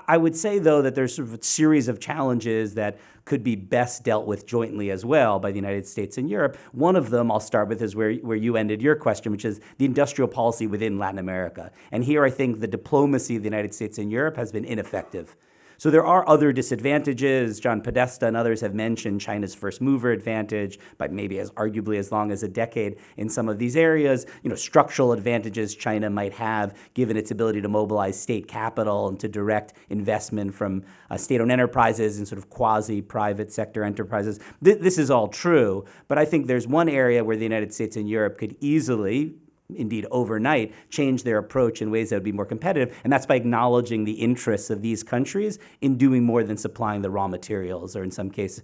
I would say, though, that there's sort of a series of challenges that could be best dealt with jointly as well by the United States and Europe. One of them I'll start with is where you ended your question, which is the industrial policy within Latin America. And here I think the diplomacy of the United States and Europe has been ineffective. So there are other disadvantages. John Podesta and others have mentioned China's first mover advantage, but maybe as arguably as long as a decade in some of these areas. Structural advantages China might have given its ability to mobilize state capital and to direct investment from state-owned enterprises and sort of quasi-private sector enterprises. This is all true, but I think there's one area where the United States and Europe could easily, indeed overnight, change their approach in ways that would be more competitive, and that's by acknowledging the interests of these countries in doing more than supplying the raw materials, or in some cases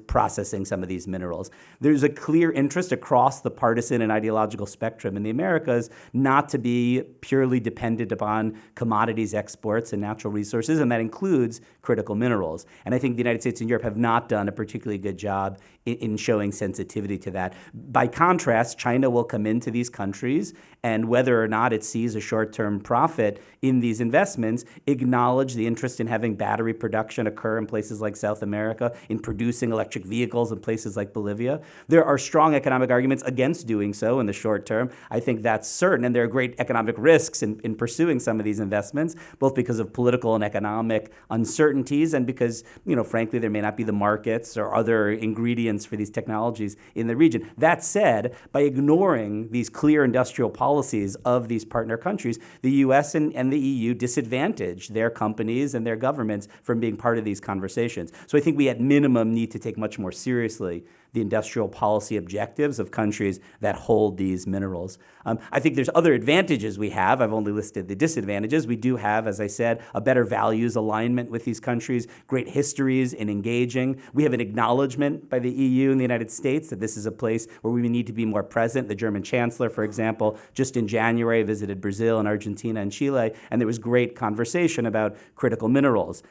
processing some of these minerals. There's a clear interest across the partisan and ideological spectrum in the Americas not to be purely dependent upon commodities exports and natural resources, and that includes critical minerals. And I think the United States and Europe have not done a particularly good job in showing sensitivity to that. By contrast, China will come into these countries, and whether or not it sees a short-term profit in these investments, acknowledge the interest in having battery production occur in places like South America, in producing electric vehicles in places like Bolivia. There are strong economic arguments against doing so in the short term. I think that's certain, and there are great economic risks in pursuing some of these investments, both because of political and economic uncertainties, and because, frankly, there may not be the markets or other ingredients for these technologies in the region. That said, by ignoring these clear industrial policies of these partner countries, the U.S. and the EU disadvantage their companies and their governments from being part of these conversations. So I think we at minimum need to take much more seriously the industrial policy objectives of countries that hold these minerals. I think there's other advantages we have. I've only listed the disadvantages. We do have, as I said, a better values alignment with these countries, great histories in engaging. We have an acknowledgement by the EU and the United States that this is a place where we need to be more present. The German Chancellor, for example, just in January visited Brazil and Argentina and Chile, and there was great conversation about critical minerals.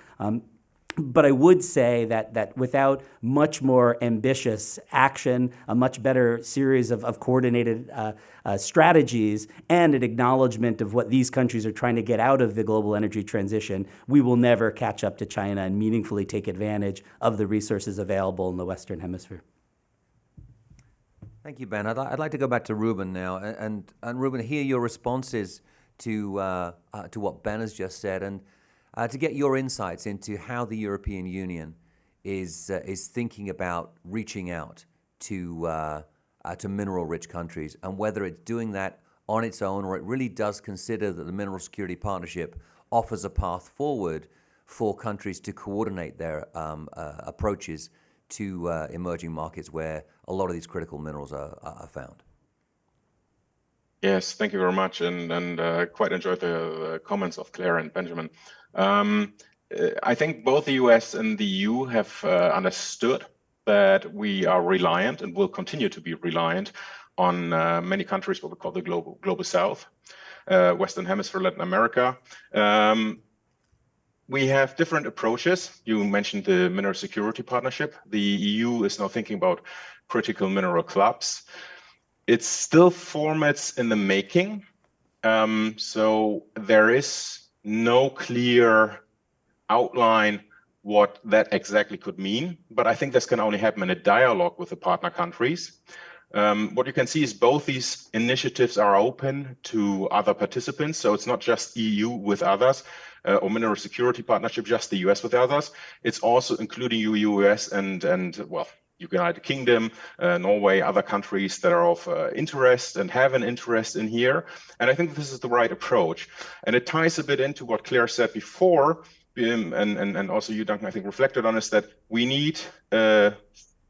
But I would say that without much more ambitious action, a much better series of coordinated strategies, and an acknowledgement of what these countries are trying to get out of the global energy transition, we will never catch up to China and meaningfully take advantage of the resources available in the Western Hemisphere. Thank you, Ben. I'd like to go back to Ruben now, and Ruben, hear your responses to what Ben has just said, and to get your insights into how the European Union is thinking about reaching out to mineral-rich countries, and whether it's doing that on its own, or it really does consider that the Mineral Security Partnership offers a path forward for countries to coordinate their approaches to emerging markets where a lot of these critical minerals are found. Yes, thank you very much, and quite enjoyed the comments of Claire and Benjamin. I think both the US and the EU have understood that we are reliant and will continue to be reliant on many countries, what we call the global South, Western Hemisphere, Latin America. We have different approaches. You mentioned the Mineral Security Partnership. The EU is now thinking about critical mineral clubs. It's still formats in the making. So there is no clear outline what that exactly could mean, but I think this can only happen in a dialogue with the partner countries. What you can see is both these initiatives are open to other participants, so it's not just EU with others, or Mineral Security Partnership, just the US with others. It's also including US and well, United Kingdom, Norway, other countries that are of interest and have an interest in here. And I think this is the right approach. And it ties a bit into what Claire said before, and also you, Duncan, I think reflected on, is that we need a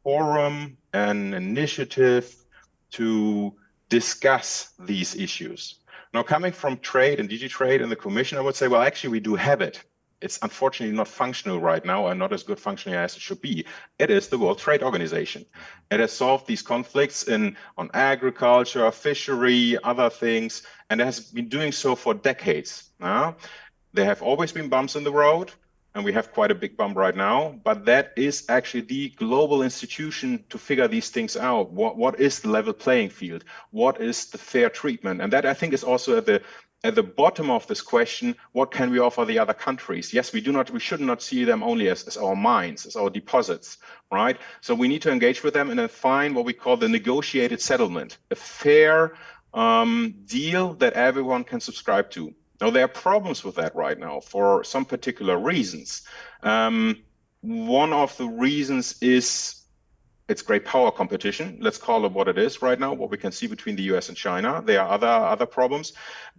forum, an initiative to discuss these issues. Now, coming from trade and DG Trade and the Commission, I would say, well, actually, we do have it. It's unfortunately not functional right now and not as good functioning as it should be. It is the World Trade Organization. It has solved these conflicts on agriculture, fishery, other things, and it has been doing so for decades. There have always been bumps in the road, and we have quite a big bump right now, but that is actually the global institution to figure these things out. What is the level playing field? What is the fair treatment? And that, I think, is also at the bottom of this question, what can we offer the other countries? Yes, we should not see them only as our mines, as our deposits, right? So we need to engage with them and then find what we call the negotiated settlement, a fair deal that everyone can subscribe to. Now, there are problems with that right now for some particular reasons. One of the reasons is it's great power competition. Let's call it what it is right now, what we can see between the US and China. There are other problems.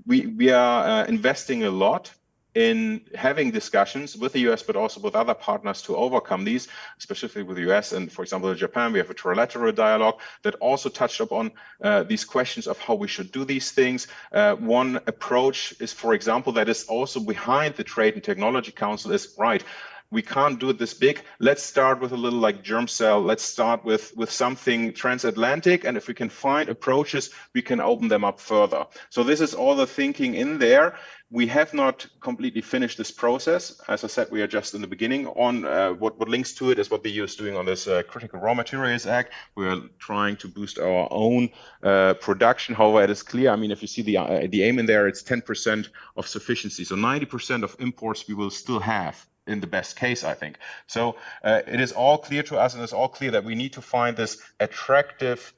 We are investing a lot in having discussions with the US, but also with other partners to overcome these, especially with the US. And for example, in Japan, we have a trilateral dialogue that also touched upon these questions of how we should do these things. One approach is, for example, that is also behind the Trade and Technology Council is, right, we can't do it this big. Let's start with a little like germ cell. Let's start with something transatlantic. And if we can find approaches, we can open them up further. So this is all the thinking in there. We have not completely finished this process. As I said, we are just in the beginning. On what links to it is what the EU is doing on this Critical Raw Materials Act. We are trying to boost our own production. However, it is clear. I mean, if you see the aim in there, it's 10% of sufficiency. So 90% of imports we will still have in the best case, I think. So it is all clear to us, and it's all clear that we need to find this attractive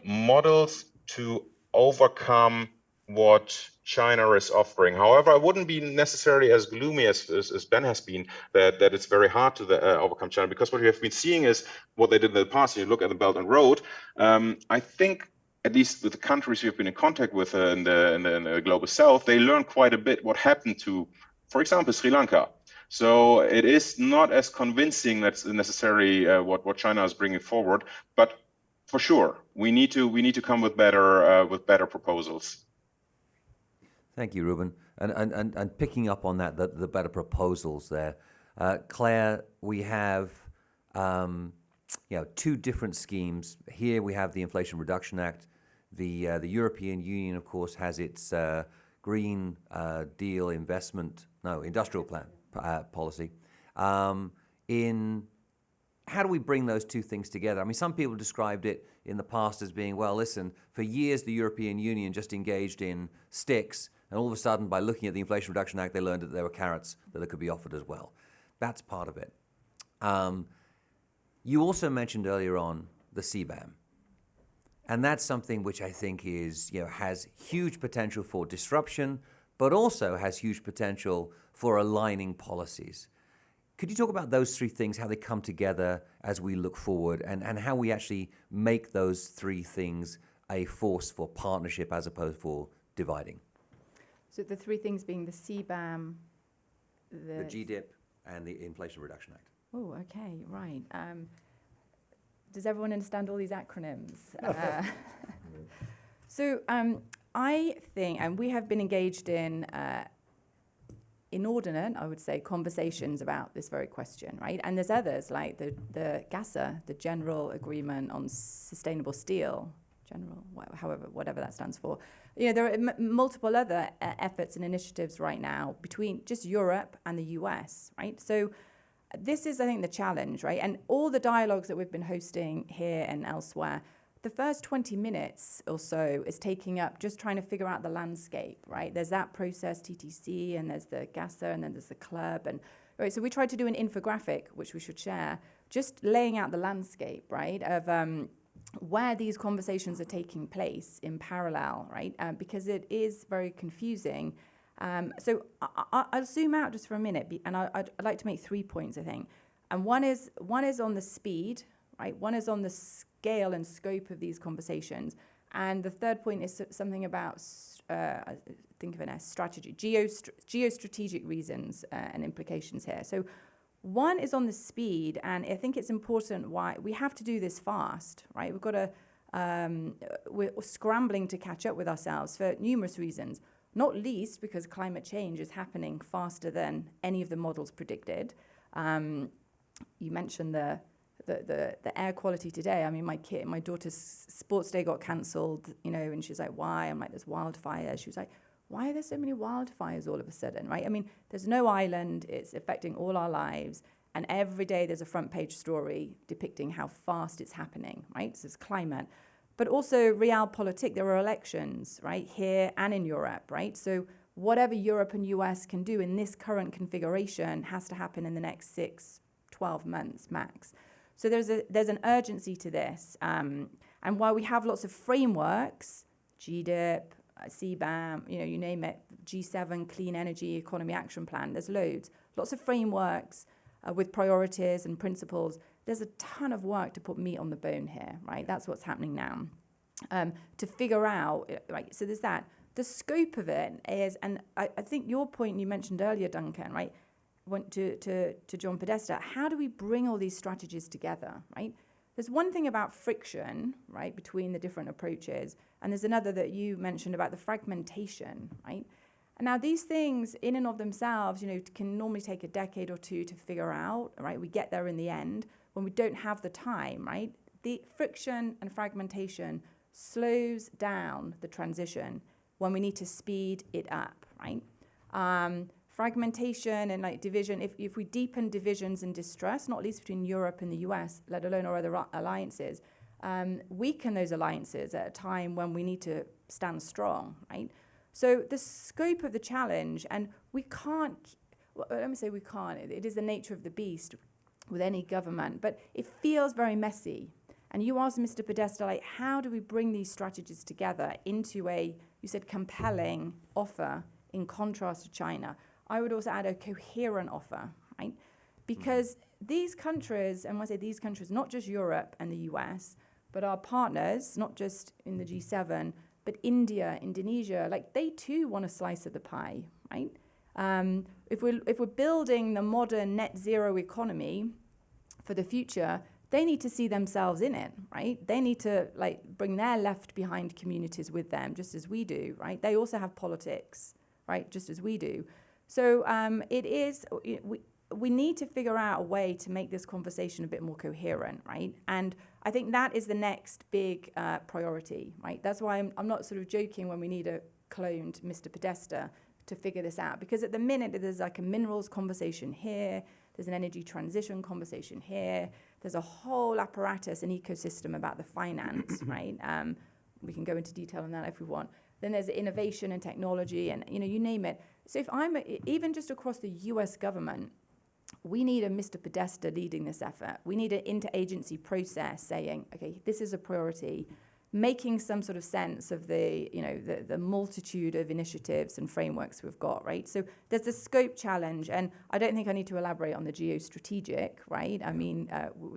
models to overcome what China is offering. However, I wouldn't be necessarily as gloomy as Ben has been, that it's very hard to overcome China, because what we have been seeing is what they did in the past. You look at the Belt and Road. I think, at least with the countries we've been in contact with in the global south, they learned quite a bit what happened to, for example, Sri Lanka. So it is not as convincing that's necessarily what China is bringing forward, but for sure we need to come with better proposals. Thank you, Ruben. And picking up on that, the better proposals there, Claire, we have two different schemes. Here we have the Inflation Reduction Act. The European Union, of course, has its Green Deal industrial plan. Policy. In how do we bring those two things together? I mean, some people described it in the past as being, well, listen, for years the European Union just engaged in sticks, and all of a sudden, by looking at the Inflation Reduction Act, they learned that there were carrots that could be offered as well. That's part of it. You also mentioned earlier on the CBAM, and that's something which I think is, has huge potential for disruption, but also has huge potential for aligning policies. Could you talk about those three things, how they come together as we look forward, and how we actually make those three things a force for partnership as opposed for dividing? So the three things being the CBAM, the GDIP, and the Inflation Reduction Act. Oh, okay, right. Does everyone understand all these acronyms? So I think, and we have been engaged in inordinate, I would say, conversations about this very question, right? And there's others like the GASA, the General Agreement on Sustainable Steel, whatever that stands for. There are multiple other efforts and initiatives right now between just Europe and the US, right? So this is, I think, the challenge, right? And all the dialogues that we've been hosting here and elsewhere, the first 20 minutes or so is taking up just trying to figure out the landscape, right? There's that process, TTC, and there's the GASA, and then there's the club. And right, so we tried to do an infographic, which we should share, just laying out the landscape, right, of where these conversations are taking place in parallel, right? Because it is very confusing. So I'll zoom out just for a minute, and I'd like to make 3 points, I think. And one is on the speed, right? One is on the scale and scope of these conversations. And the third point is something about, think of it as strategy, geostrategic reasons and implications here. So one is on the speed, and I think it's important why we have to do this fast, right? We've got we're scrambling to catch up with ourselves for numerous reasons, not least because climate change is happening faster than any of the models predicted. You mentioned the air quality today. I mean, my daughter's sports day got cancelled, and she's like, why? I'm like, there's wildfires. She was like, why are there so many wildfires all of a sudden, right? I mean, there's no island. It's affecting all our lives. And every day there's a front page story depicting how fast it's happening, right? So it's climate. But also realpolitik, there are elections, right, here and in Europe, right? So whatever Europe and US can do in this current configuration has to happen in the next 6-12 months max. So there's an urgency to this. And while we have lots of frameworks, GDIP, CBAM, you name it, G7, Clean Energy Economy Action Plan, there's lots of frameworks with priorities and principles. There's a ton of work to put meat on the bone here, right? That's what's happening now. To figure out, right, so there's that. The scope of it is, and I think your point you mentioned earlier, Duncan, right, went to John Podesta, how do we bring all these strategies together, right? There's one thing about friction, right, between the different approaches, and there's another that you mentioned about the fragmentation, right? And now these things in and of themselves, can normally take a decade or two to figure out, right? We get there in the end when we don't have the time, right? The friction and fragmentation slows down the transition when we need to speed it up, right? Fragmentation and division, if we deepen divisions and distrust, not least between Europe and the US, let alone our other alliances, weaken those alliances at a time when we need to stand strong, right? So the scope of the challenge, and we can't, let me say we can't, it is the nature of the beast with any government, but it feels very messy. And you asked Mr. Podesta, how do we bring these strategies together into you said compelling offer in contrast to China? I would also add a coherent offer, right? Because these countries, and when I say these countries, not just Europe and the US, but our partners, not just in the G7, but India, Indonesia, they too want a slice of the pie, right? If we're building the modern net zero economy for the future, they need to see themselves in it, right? They need to bring their left behind communities with them, just as we do, right? They also have politics, right? Just as we do. So we need to figure out a way to make this conversation a bit more coherent, right? And I think that is the next big priority, right? That's why I'm not sort of joking when we need a cloned Mr. Podesta to figure this out, because at the minute there's a minerals conversation here, there's an energy transition conversation here, there's a whole apparatus and ecosystem about the finance, right? We can go into detail on that if we want. Then there's innovation and technology and, you name it. So if even just across the US government, we need a Mr. Podesta leading this effort. We need an interagency process saying, okay, this is a priority, making some sort of sense of the multitude of initiatives and frameworks we've got, right? So there's the scope challenge, and I don't think I need to elaborate on the geostrategic, right? I mean,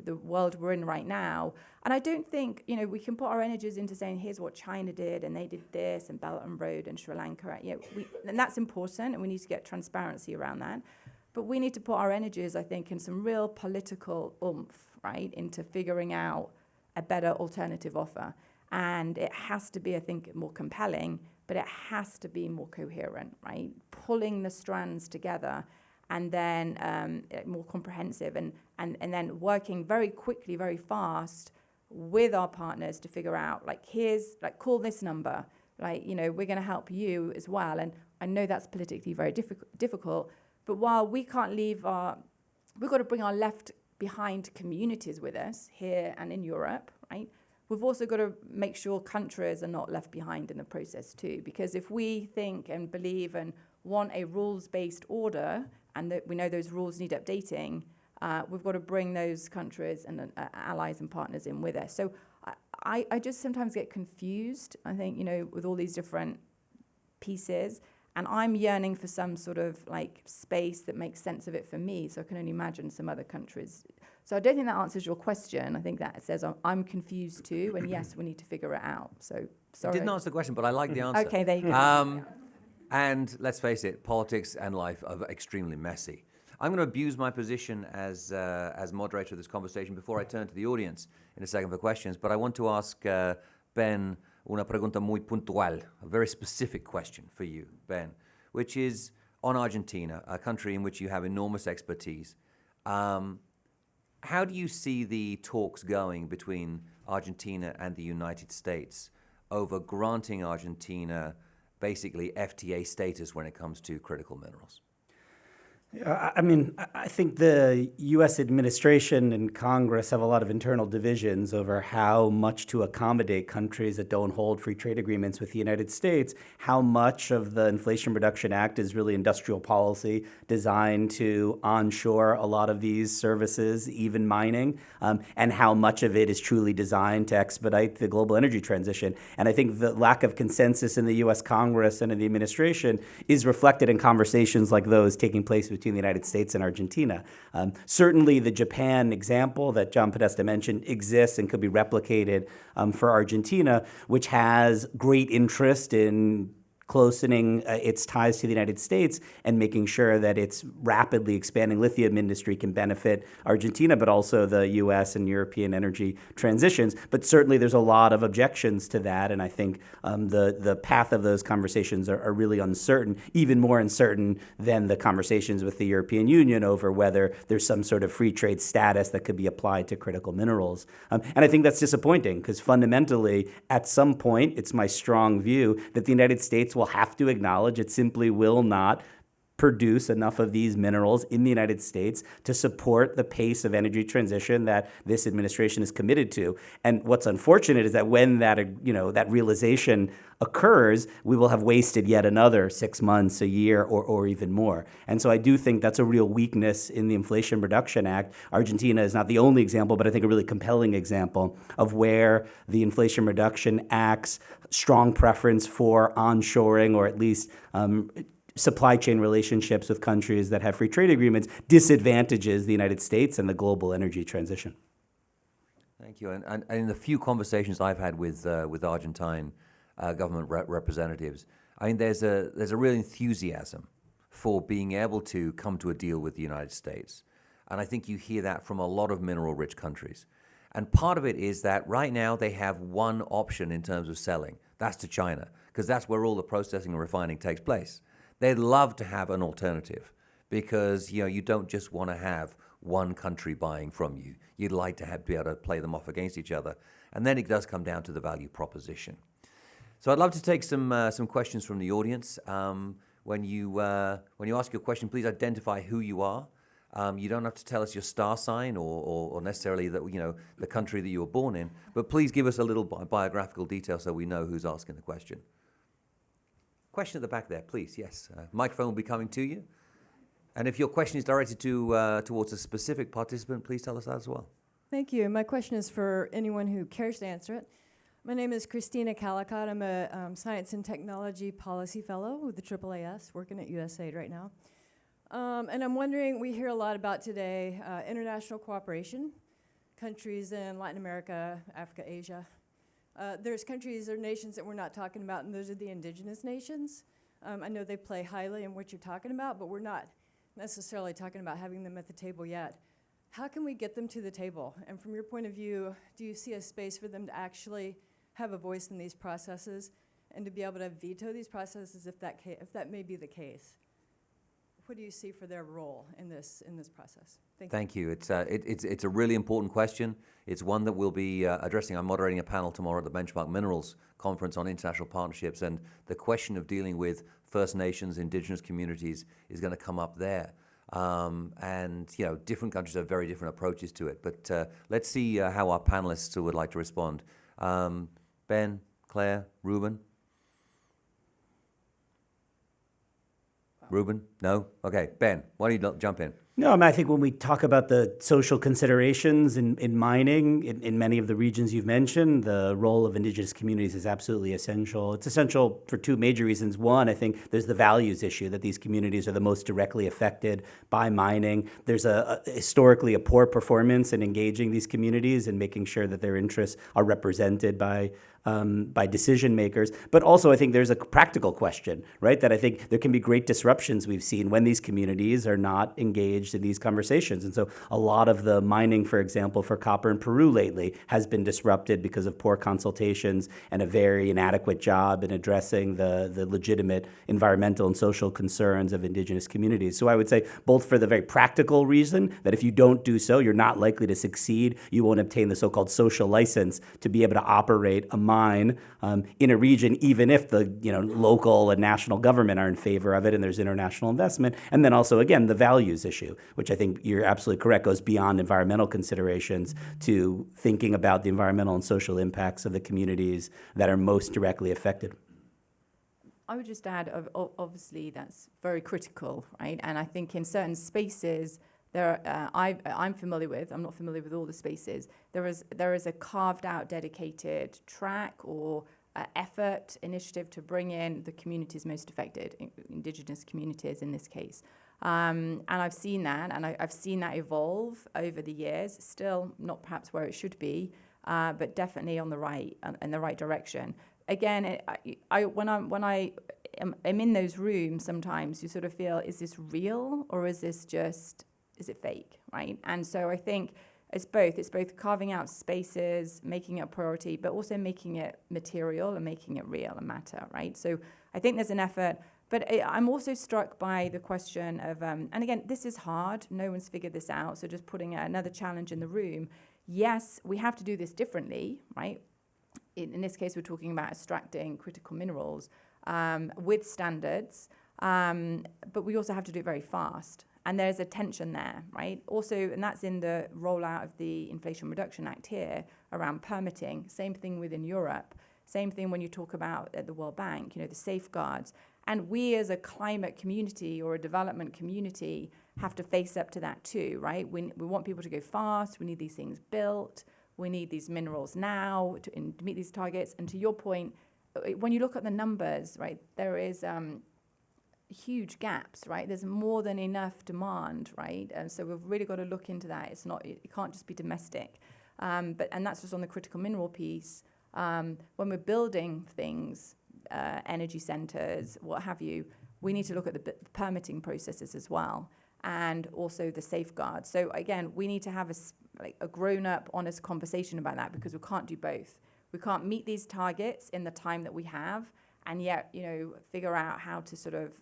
the world we're in right now, and I don't think, we can put our energies into saying, here's what China did, and they did this, and Belt and Road, and Sri Lanka, and that's important, and we need to get transparency around that. But we need to put our energies, I think, in some real political oomph, right, into figuring out a better alternative offer. And it has to be, I think, more compelling, but it has to be more coherent, right? Pulling the strands together and then more comprehensive and then working very quickly, very fast with our partners to figure out, call this number, we're going to help you as well. And I know that's politically very difficult, but while we can't we've got to bring our left behind communities with us here and in Europe, right? We've also got to make sure countries are not left behind in the process too, because if we think and believe and want a rules-based order, and that we know those rules need updating, we've got to bring those countries and allies and partners in with us. So I just sometimes get confused, I think, with all these different pieces, and I'm yearning for some sort of space that makes sense of it for me, so I can only imagine some other countries. So I don't think that answers your question. I think that says I'm confused too, and yes, we need to figure it out. So sorry. Didn't answer the question, but I like the answer. Okay, there you go. And let's face it, politics and life are extremely messy. I'm going to abuse my position as moderator of this conversation before I turn to the audience in a second for questions. But I want to ask Ben una pregunta muy puntual, a very specific question for you, Ben, which is on Argentina, a country in which you have enormous expertise. How do you see the talks going between Argentina and the United States over granting Argentina basically FTA status when it comes to critical minerals? I mean, I think the U.S. administration and Congress have a lot of internal divisions over how much to accommodate countries that don't hold free trade agreements with the United States, how much of the Inflation Reduction Act is really industrial policy designed to onshore a lot of these services, even mining, and how much of it is truly designed to expedite the global energy transition. And I think the lack of consensus in the U.S. Congress and in the administration is reflected in conversations like those taking place between the United States and Argentina. Certainly the Japan example that John Podesta mentioned exists and could be replicated for Argentina, which has great interest in closening its ties to the United States and making sure that its rapidly expanding lithium industry can benefit Argentina, but also the U.S. and European energy transitions. But certainly there's a lot of objections to that, and I think the path of those conversations are really uncertain, even more uncertain than the conversations with the European Union over whether there's some sort of free trade status that could be applied to critical minerals. And I think that's disappointing because fundamentally, at some point, it's my strong view that the United States will have to acknowledge it simply will not produce enough of these minerals in the United States to support the pace of energy transition that this administration is committed to. And what's unfortunate is that when that realization occurs, we will have wasted yet another 6 months, a year, or even more. And so I do think that's a real weakness in the Inflation Reduction Act. Argentina is not the only example, but I think a really compelling example of where the Inflation Reduction Act's strong preference for onshoring, or at least supply chain relationships with countries that have free trade agreements, disadvantages the United States and the global energy transition. Thank you. And in the few conversations I've had with Argentine government representatives, I mean, there's a real enthusiasm for being able to come to a deal with the United States. And I think you hear that from a lot of mineral-rich countries. And part of it is that right now they have one option in terms of selling. That's to China, because that's where all the processing and refining takes place. They'd love to have an alternative because, you don't just want to have one country buying from you. You'd like to be able to play them off against each other. And then it does come down to the value proposition. So I'd love to take some questions from the audience. When you ask your question, please identify who you are. You don't have to tell us your star sign or necessarily the country that you were born in, but please give us a little biographical detail so we know who's asking the question. Question at the back there, please. Yes, microphone will be coming to you. And if your question is directed towards a specific participant, please tell us that as well. Thank you. My question is for anyone who cares to answer it. My name is Christina Calicott. I'm a Science and Technology Policy Fellow with the AAAS, working at USAID right now. And I'm wondering, we hear a lot about today international cooperation, countries in Latin America, Africa, Asia. There's countries or nations that we're not talking about, and those are the indigenous nations. I know they play highly in what you're talking about, but we're not necessarily talking about having them at the table yet. How can we get them to the table? And from your point of view, do you see a space for them to actually have a voice in these processes and to be able to veto these processes if that may be the case? What do you see for their role in this process? Thank you. It's a really important question. It's one that we'll be addressing. I'm moderating a panel tomorrow at the Benchmark Minerals Conference on International Partnerships, and the question of dealing with First Nations, indigenous communities is going to come up there. And different countries have very different approaches to it. But let's see how our panelists would like to respond. Ben, Claire, Ruben? Ruben? No? Okay, Ben, why don't you jump in? No, I mean, I think when we talk about the social considerations in mining, in many of the regions you've mentioned, the role of indigenous communities is absolutely essential. It's essential for two major reasons. One, I think there's the values issue, that these communities are the most directly affected by mining. There's historically a poor performance in engaging these communities and making sure that their interests are represented by decision makers. But also I think there's a practical question, right? That I think there can be great disruptions we've seen when these communities are not engaged engaged in these conversations. And so a lot of the mining, for example, for copper in Peru lately has been disrupted because of poor consultations and a very inadequate job in addressing the legitimate environmental and social concerns of indigenous communities. So I would say both for the very practical reason that if you don't do so, you're not likely to succeed. You won't obtain the so-called social license to be able to operate a mine in a region, even if the local and national government are in favor of it and there's international investment. And then also, again, the values issue, which I think you're absolutely correct, goes beyond environmental considerations to thinking about the environmental and social impacts of the communities that are most directly affected. I would just add, obviously, that's very critical, right? And I think in certain spaces, I'm familiar with, I'm not familiar with all the spaces, there is a carved out dedicated track or effort, initiative to bring in the communities most affected, indigenous communities in this case. And I've seen that, and I've seen that evolve over the years, still not perhaps where it should be, but definitely on the right, in the right direction. Again, when I am in those rooms, sometimes you sort of feel, is this real or is it fake, right? And so I think it's both carving out spaces, making it a priority, but also making it material and making it real and matter, right? So I think there's an effort, but I'm also struck by the question of, and again, this is hard, no one's figured this out, so just putting another challenge in the room. Yes, we have to do this differently, right? In this case, we're talking about extracting critical minerals with standards, but we also have to do it very fast. And there's a tension there, right? Also, and that's in the rollout of the Inflation Reduction Act here around permitting. Same thing within Europe. Same thing when you talk about at the World Bank, the safeguards. And we as a climate community or a development community have to face up to that too, right? We want people to go fast. We need these things built. We need these minerals now to meet these targets. And to your point, when you look at the numbers, right, there is huge gaps, right? There's more than enough demand, right? And so we've really got to look into that. It can't just be domestic. And that's just on the critical mineral piece. When we're building things, energy centers, what have you, we need to look at the permitting processes as well, and also the safeguards. So again, we need to have a grown-up, honest conversation about that, because we can't do both. We can't meet these targets in the time that we have, and yet, figure out how to sort of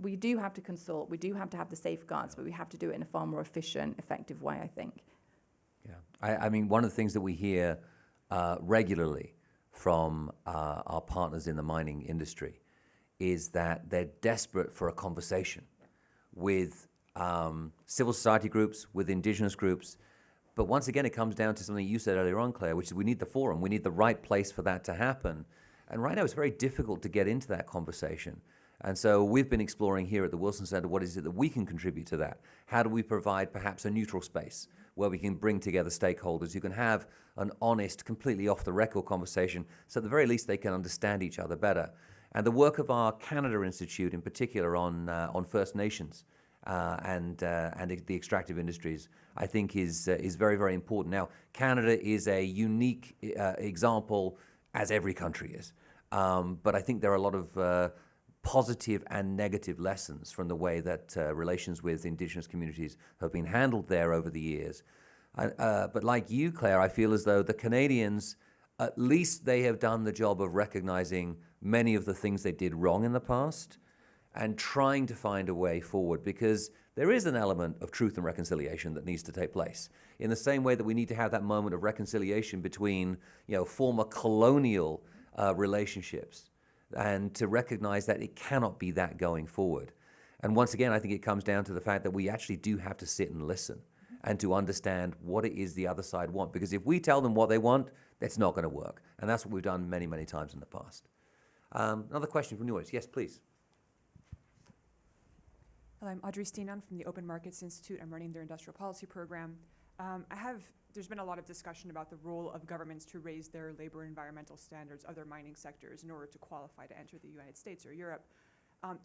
we do have to consult, we do have to have the safeguards, but we have to do it in a far more efficient, effective way, I think. Yeah, I mean, one of the things that we hear regularly from our partners in the mining industry is that they're desperate for a conversation with civil society groups, with indigenous groups. But once again, it comes down to something you said earlier on, Claire, which is we need the forum. We need the right place for that to happen. And right now, it's very difficult to get into that conversation. And so we've been exploring here at the Wilson Center, what is it that we can contribute to that? How do we provide perhaps a neutral space where we can bring together stakeholders who can have an honest, completely off-the-record conversation, so at the very least they can understand each other better. And the work of our Canada Institute in particular on First Nations and the extractive industries, I think is very, very important. Now, Canada is a unique example, as every country is. But I think there are a lot of positive and negative lessons from the way that relations with indigenous communities have been handled there over the years. But like you, Claire, I feel as though the Canadians, at least they have done the job of recognizing many of the things they did wrong in the past and trying to find a way forward, because there is an element of truth and reconciliation that needs to take place. In the same way that we need to have that moment of reconciliation between, former colonial relationships, and to recognize that it cannot be that going forward. And once again, I think it comes down to the fact that we actually do have to sit and listen and to understand what it is the other side want. Because if we tell them what they want, that's not going to work. And that's what we've done many, many times in the past. Another question from the audience. Yes, please. Hello, I'm Audrey Steenan from the Open Markets Institute. I'm running their industrial policy program. There's been a lot of discussion about the role of governments to raise their labor and environmental standards, other mining sectors, in order to qualify to enter the United States or Europe.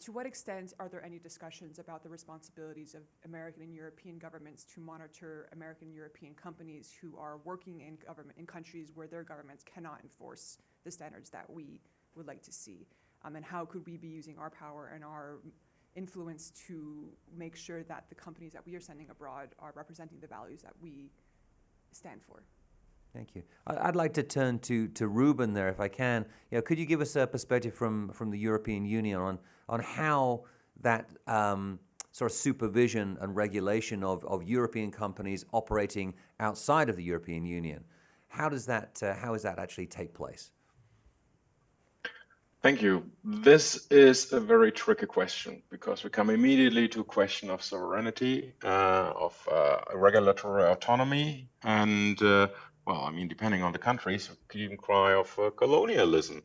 To what extent are there any discussions about the responsibilities of American and European governments to monitor American and European companies who are working in countries where their governments cannot enforce the standards that we would like to see? And how could we be using our power and our influence to make sure that the companies that we are sending abroad are representing the values that we stand for. Thank you. I'd like to turn to Ruben there, if I can. Could you give us a perspective from the European Union on how that sort of supervision and regulation of European companies operating outside of the European Union, how does that actually take place? Thank you. This is a very tricky question because we come immediately to a question of sovereignty, of regulatory autonomy, and depending on the countries, we could even cry of colonialism.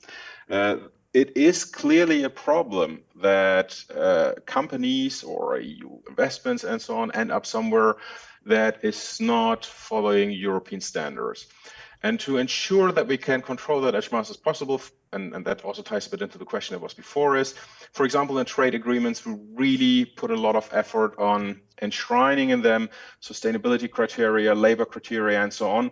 It is clearly a problem that companies or EU investments and so on end up somewhere that is not following European standards. And to ensure that we can control that as much as possible, and that also ties a bit into the question that was before, is, for example, in trade agreements, we really put a lot of effort on enshrining in them sustainability criteria, labor criteria, and so on,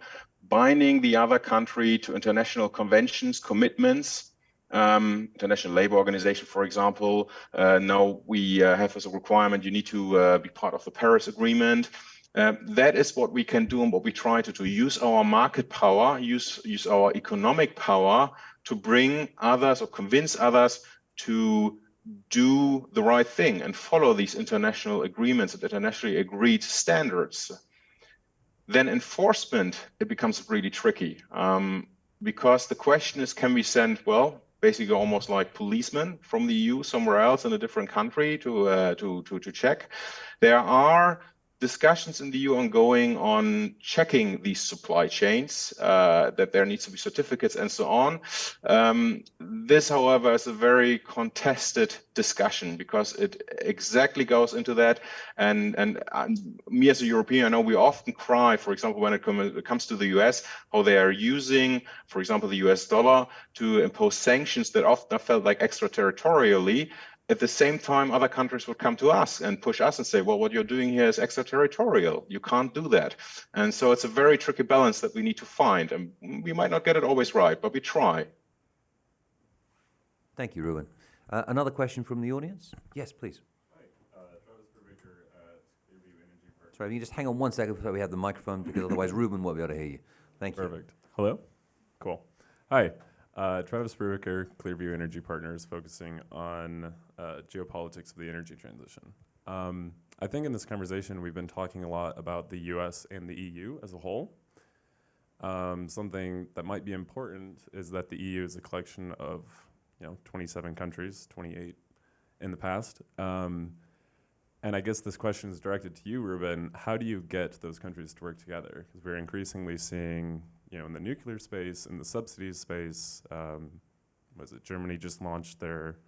binding the other country to international conventions, commitments. International Labour Organization, for example, now we have as a requirement, you need to be part of the Paris Agreement. That is what we can do and what we try to do. Use our market power, use our economic power to bring others or convince others to do the right thing and follow these international agreements and internationally agreed standards. Then enforcement, it becomes really tricky because the question is, can we send, basically almost like policemen from the EU somewhere else in a different country to check? There are discussions in the EU ongoing on checking these supply chains, that there needs to be certificates and so on. This, however, is a very contested discussion because it exactly goes into that. And me as a European, I know we often cry, for example, when it comes to the US, how they are using, for example, the US dollar to impose sanctions that often are felt like extraterritorially. At the same time, other countries would come to us and push us and say, well, what you're doing here is extraterritorial. You can't do that. And so it's a very tricky balance that we need to find. And we might not get it always right, but we try. Thank you, Ruben. Another question from the audience? Yes, please. Hi, Travis Brubaker at Clearview Energy Partners. Sorry, if you just hang on 1 second so we have the microphone, because otherwise Ruben won't be able to hear you. Thank you. Perfect. Hello? Cool. Hi. Travis Brubaker, Clearview Energy Partners, focusing on geopolitics of the energy transition. I think in this conversation we've been talking a lot about the US and the EU as a whole. Something that might be important is that the EU is a collection of 27 countries, 28 in the past. And I guess this question is directed to you, Ruben. How do you get those countries to work together? Because we're increasingly seeing in the nuclear space, in the subsidies space, Germany just launched their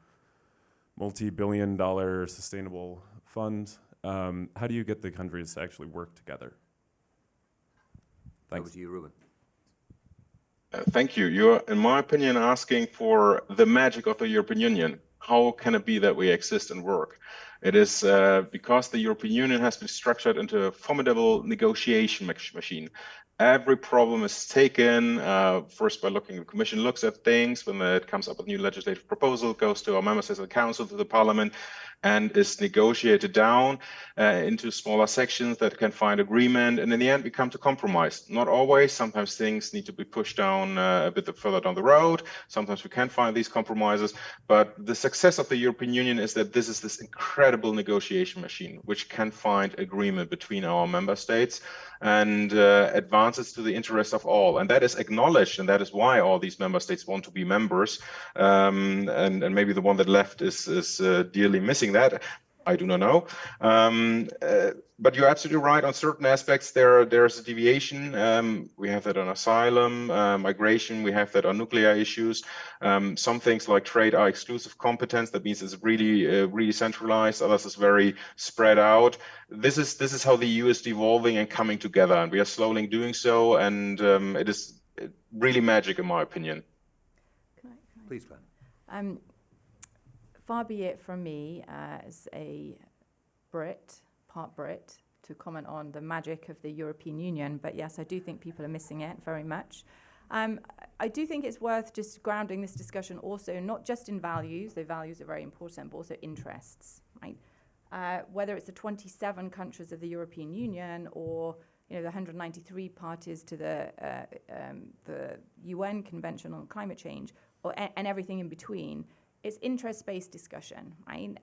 multi-billion-dollar sustainable fund. How do you get the countries to actually work together? Thanks. Over to you, Ruben. Thank you. You're, in my opinion, asking for the magic of the European Union. How can it be that we exist and work? It is because the European Union has been structured into a formidable negotiation machine. Every problem is taken first by looking, the Commission looks at things, when it comes up with a new legislative proposal, goes to our member states, the Council, to the Parliament, and is negotiated down into smaller sections that can find agreement. And in the end, we come to compromise. Not always. Sometimes things need to be pushed down a bit further down the road. Sometimes we can find these compromises. But the success of the European Union is that this is this incredible negotiation machine, which can find agreement between our member states and advances to the interest of all. And that is acknowledged, and that is why all these member states want to be members. And maybe the one that left is dearly missing that. I do not know. But you're absolutely right on certain aspects. There's a deviation. We have that on asylum, migration. We have that on nuclear issues. Some things like trade are exclusive competence. That means it's really centralized. Others is very spread out. This is how the EU is devolving and coming together, and we are slowly doing so. And it is really magic, in my opinion. Please, Glenn. Far be it from me as a part Brit, to comment on the magic of the European Union. But yes, I do think people are missing it very much. I do think it's worth just grounding this discussion also not just in values, though values are very important, but also interests, right? Whether it's the 27 countries of the European Union or the 193 parties to the UN Convention on Climate Change, and everything in between, it's interest-based discussion, right?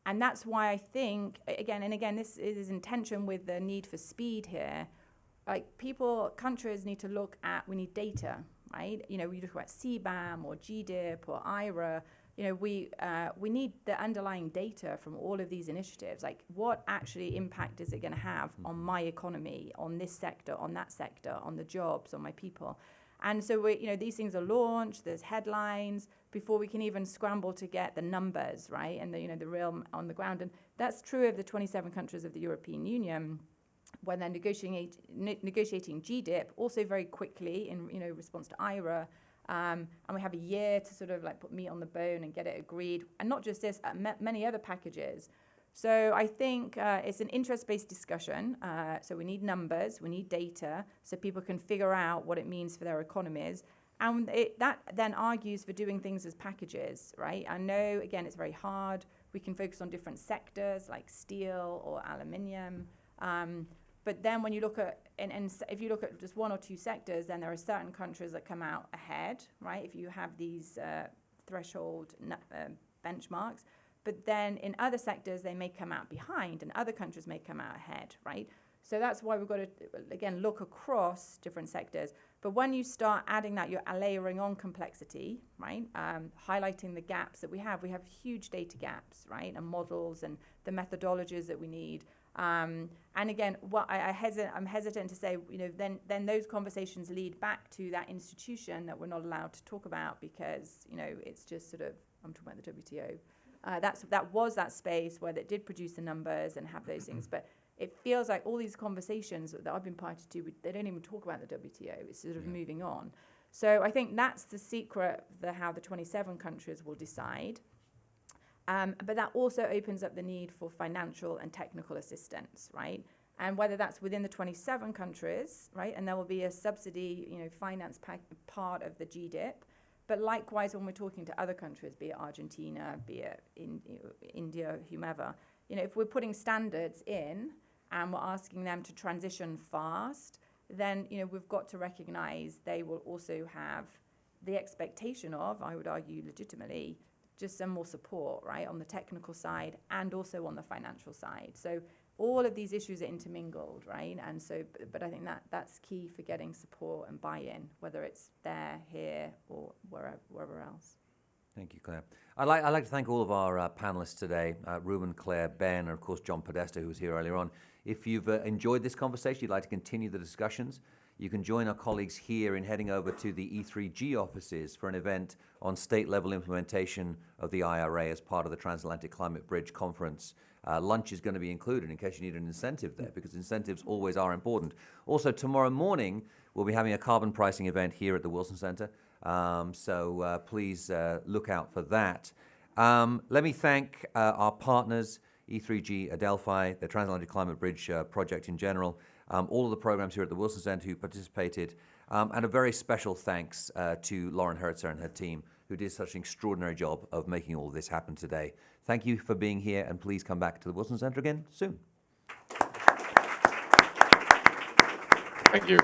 And that's why I think, again, this is in tension with the need for speed here. Like countries need to look at, we need data, right? We talk about CBAM or GDIP or IRA. We need the underlying data from all of these initiatives. Like, what actually impact is it going to have on my economy, on this sector, on that sector, on the jobs, on my people? And so these things are launched. There's headlines before we can even scramble to get the numbers, right? And the real on the ground. And that's true of the 27 countries of the European Union when they're negotiating GDIP, also very quickly in response to IRA. And we have a year to sort of like put meat on the bone and get it agreed. And not just this, many other packages. So I think it's an interest-based discussion. So we need numbers, we need data, so people can figure out what it means for their economies. And that then argues for doing things as packages, right? I know, again, it's very hard. We can focus on different sectors like steel or aluminium. But then when you look at, and if you look at just one or two sectors, then there are certain countries that come out ahead, right? If you have these threshold benchmarks. But then in other sectors, they may come out behind, and other countries may come out ahead, right? So that's why we've got to, again, look across different sectors. But when you start adding that, you're layering on complexity, right? Highlighting the gaps that we have. We have huge data gaps, right? And models and the methodologies that we need. And again, what I'm hesitant to say, then those conversations lead back to that institution that we're not allowed to talk about because, it's just sort of, I'm talking about the WTO. That was that space where they did produce the numbers and have those things. But it feels like all these conversations that I've been party to, they don't even talk about the WTO. It's sort of moving on. So I think that's the secret, how the 27 countries will decide. But that also opens up the need for financial and technical assistance, right? And whether that's within the 27 countries, right? And there will be a subsidy, finance part of the GDIP. But likewise, when we're talking to other countries, be it Argentina, be it India, whomever, if we're putting standards in and we're asking them to transition fast, then, we've got to recognize they will also have the expectation of, I would argue legitimately, just some more support, right, on the technical side and also on the financial side. So all of these issues are intermingled, right? And so, but I think that's key for getting support and buy-in, whether it's there, here, or wherever else. Thank you, Claire. I'd like to thank all of our panelists today, Ruben, Claire, Ben, and of course John Podesta, who was here earlier on. If you've enjoyed this conversation, you'd like to continue the discussions, you can join our colleagues here in heading over to the E3G offices for an event on state-level implementation of the IRA as part of the Transatlantic Climate Bridge Conference. Lunch is going to be included in case you need an incentive there, because incentives always are important. Also, tomorrow morning, we'll be having a carbon pricing event here at the Wilson Center, so please look out for that. Let me thank our partners, E3G, Adelphi, the Transatlantic Climate Bridge project in general, all of the programs here at the Wilson Center who participated, and a very special thanks to Lauren Hertzer and her team, who did such an extraordinary job of making all of this happen today. Thank you for being here, and please come back to the Wilson Center again soon. Thank you.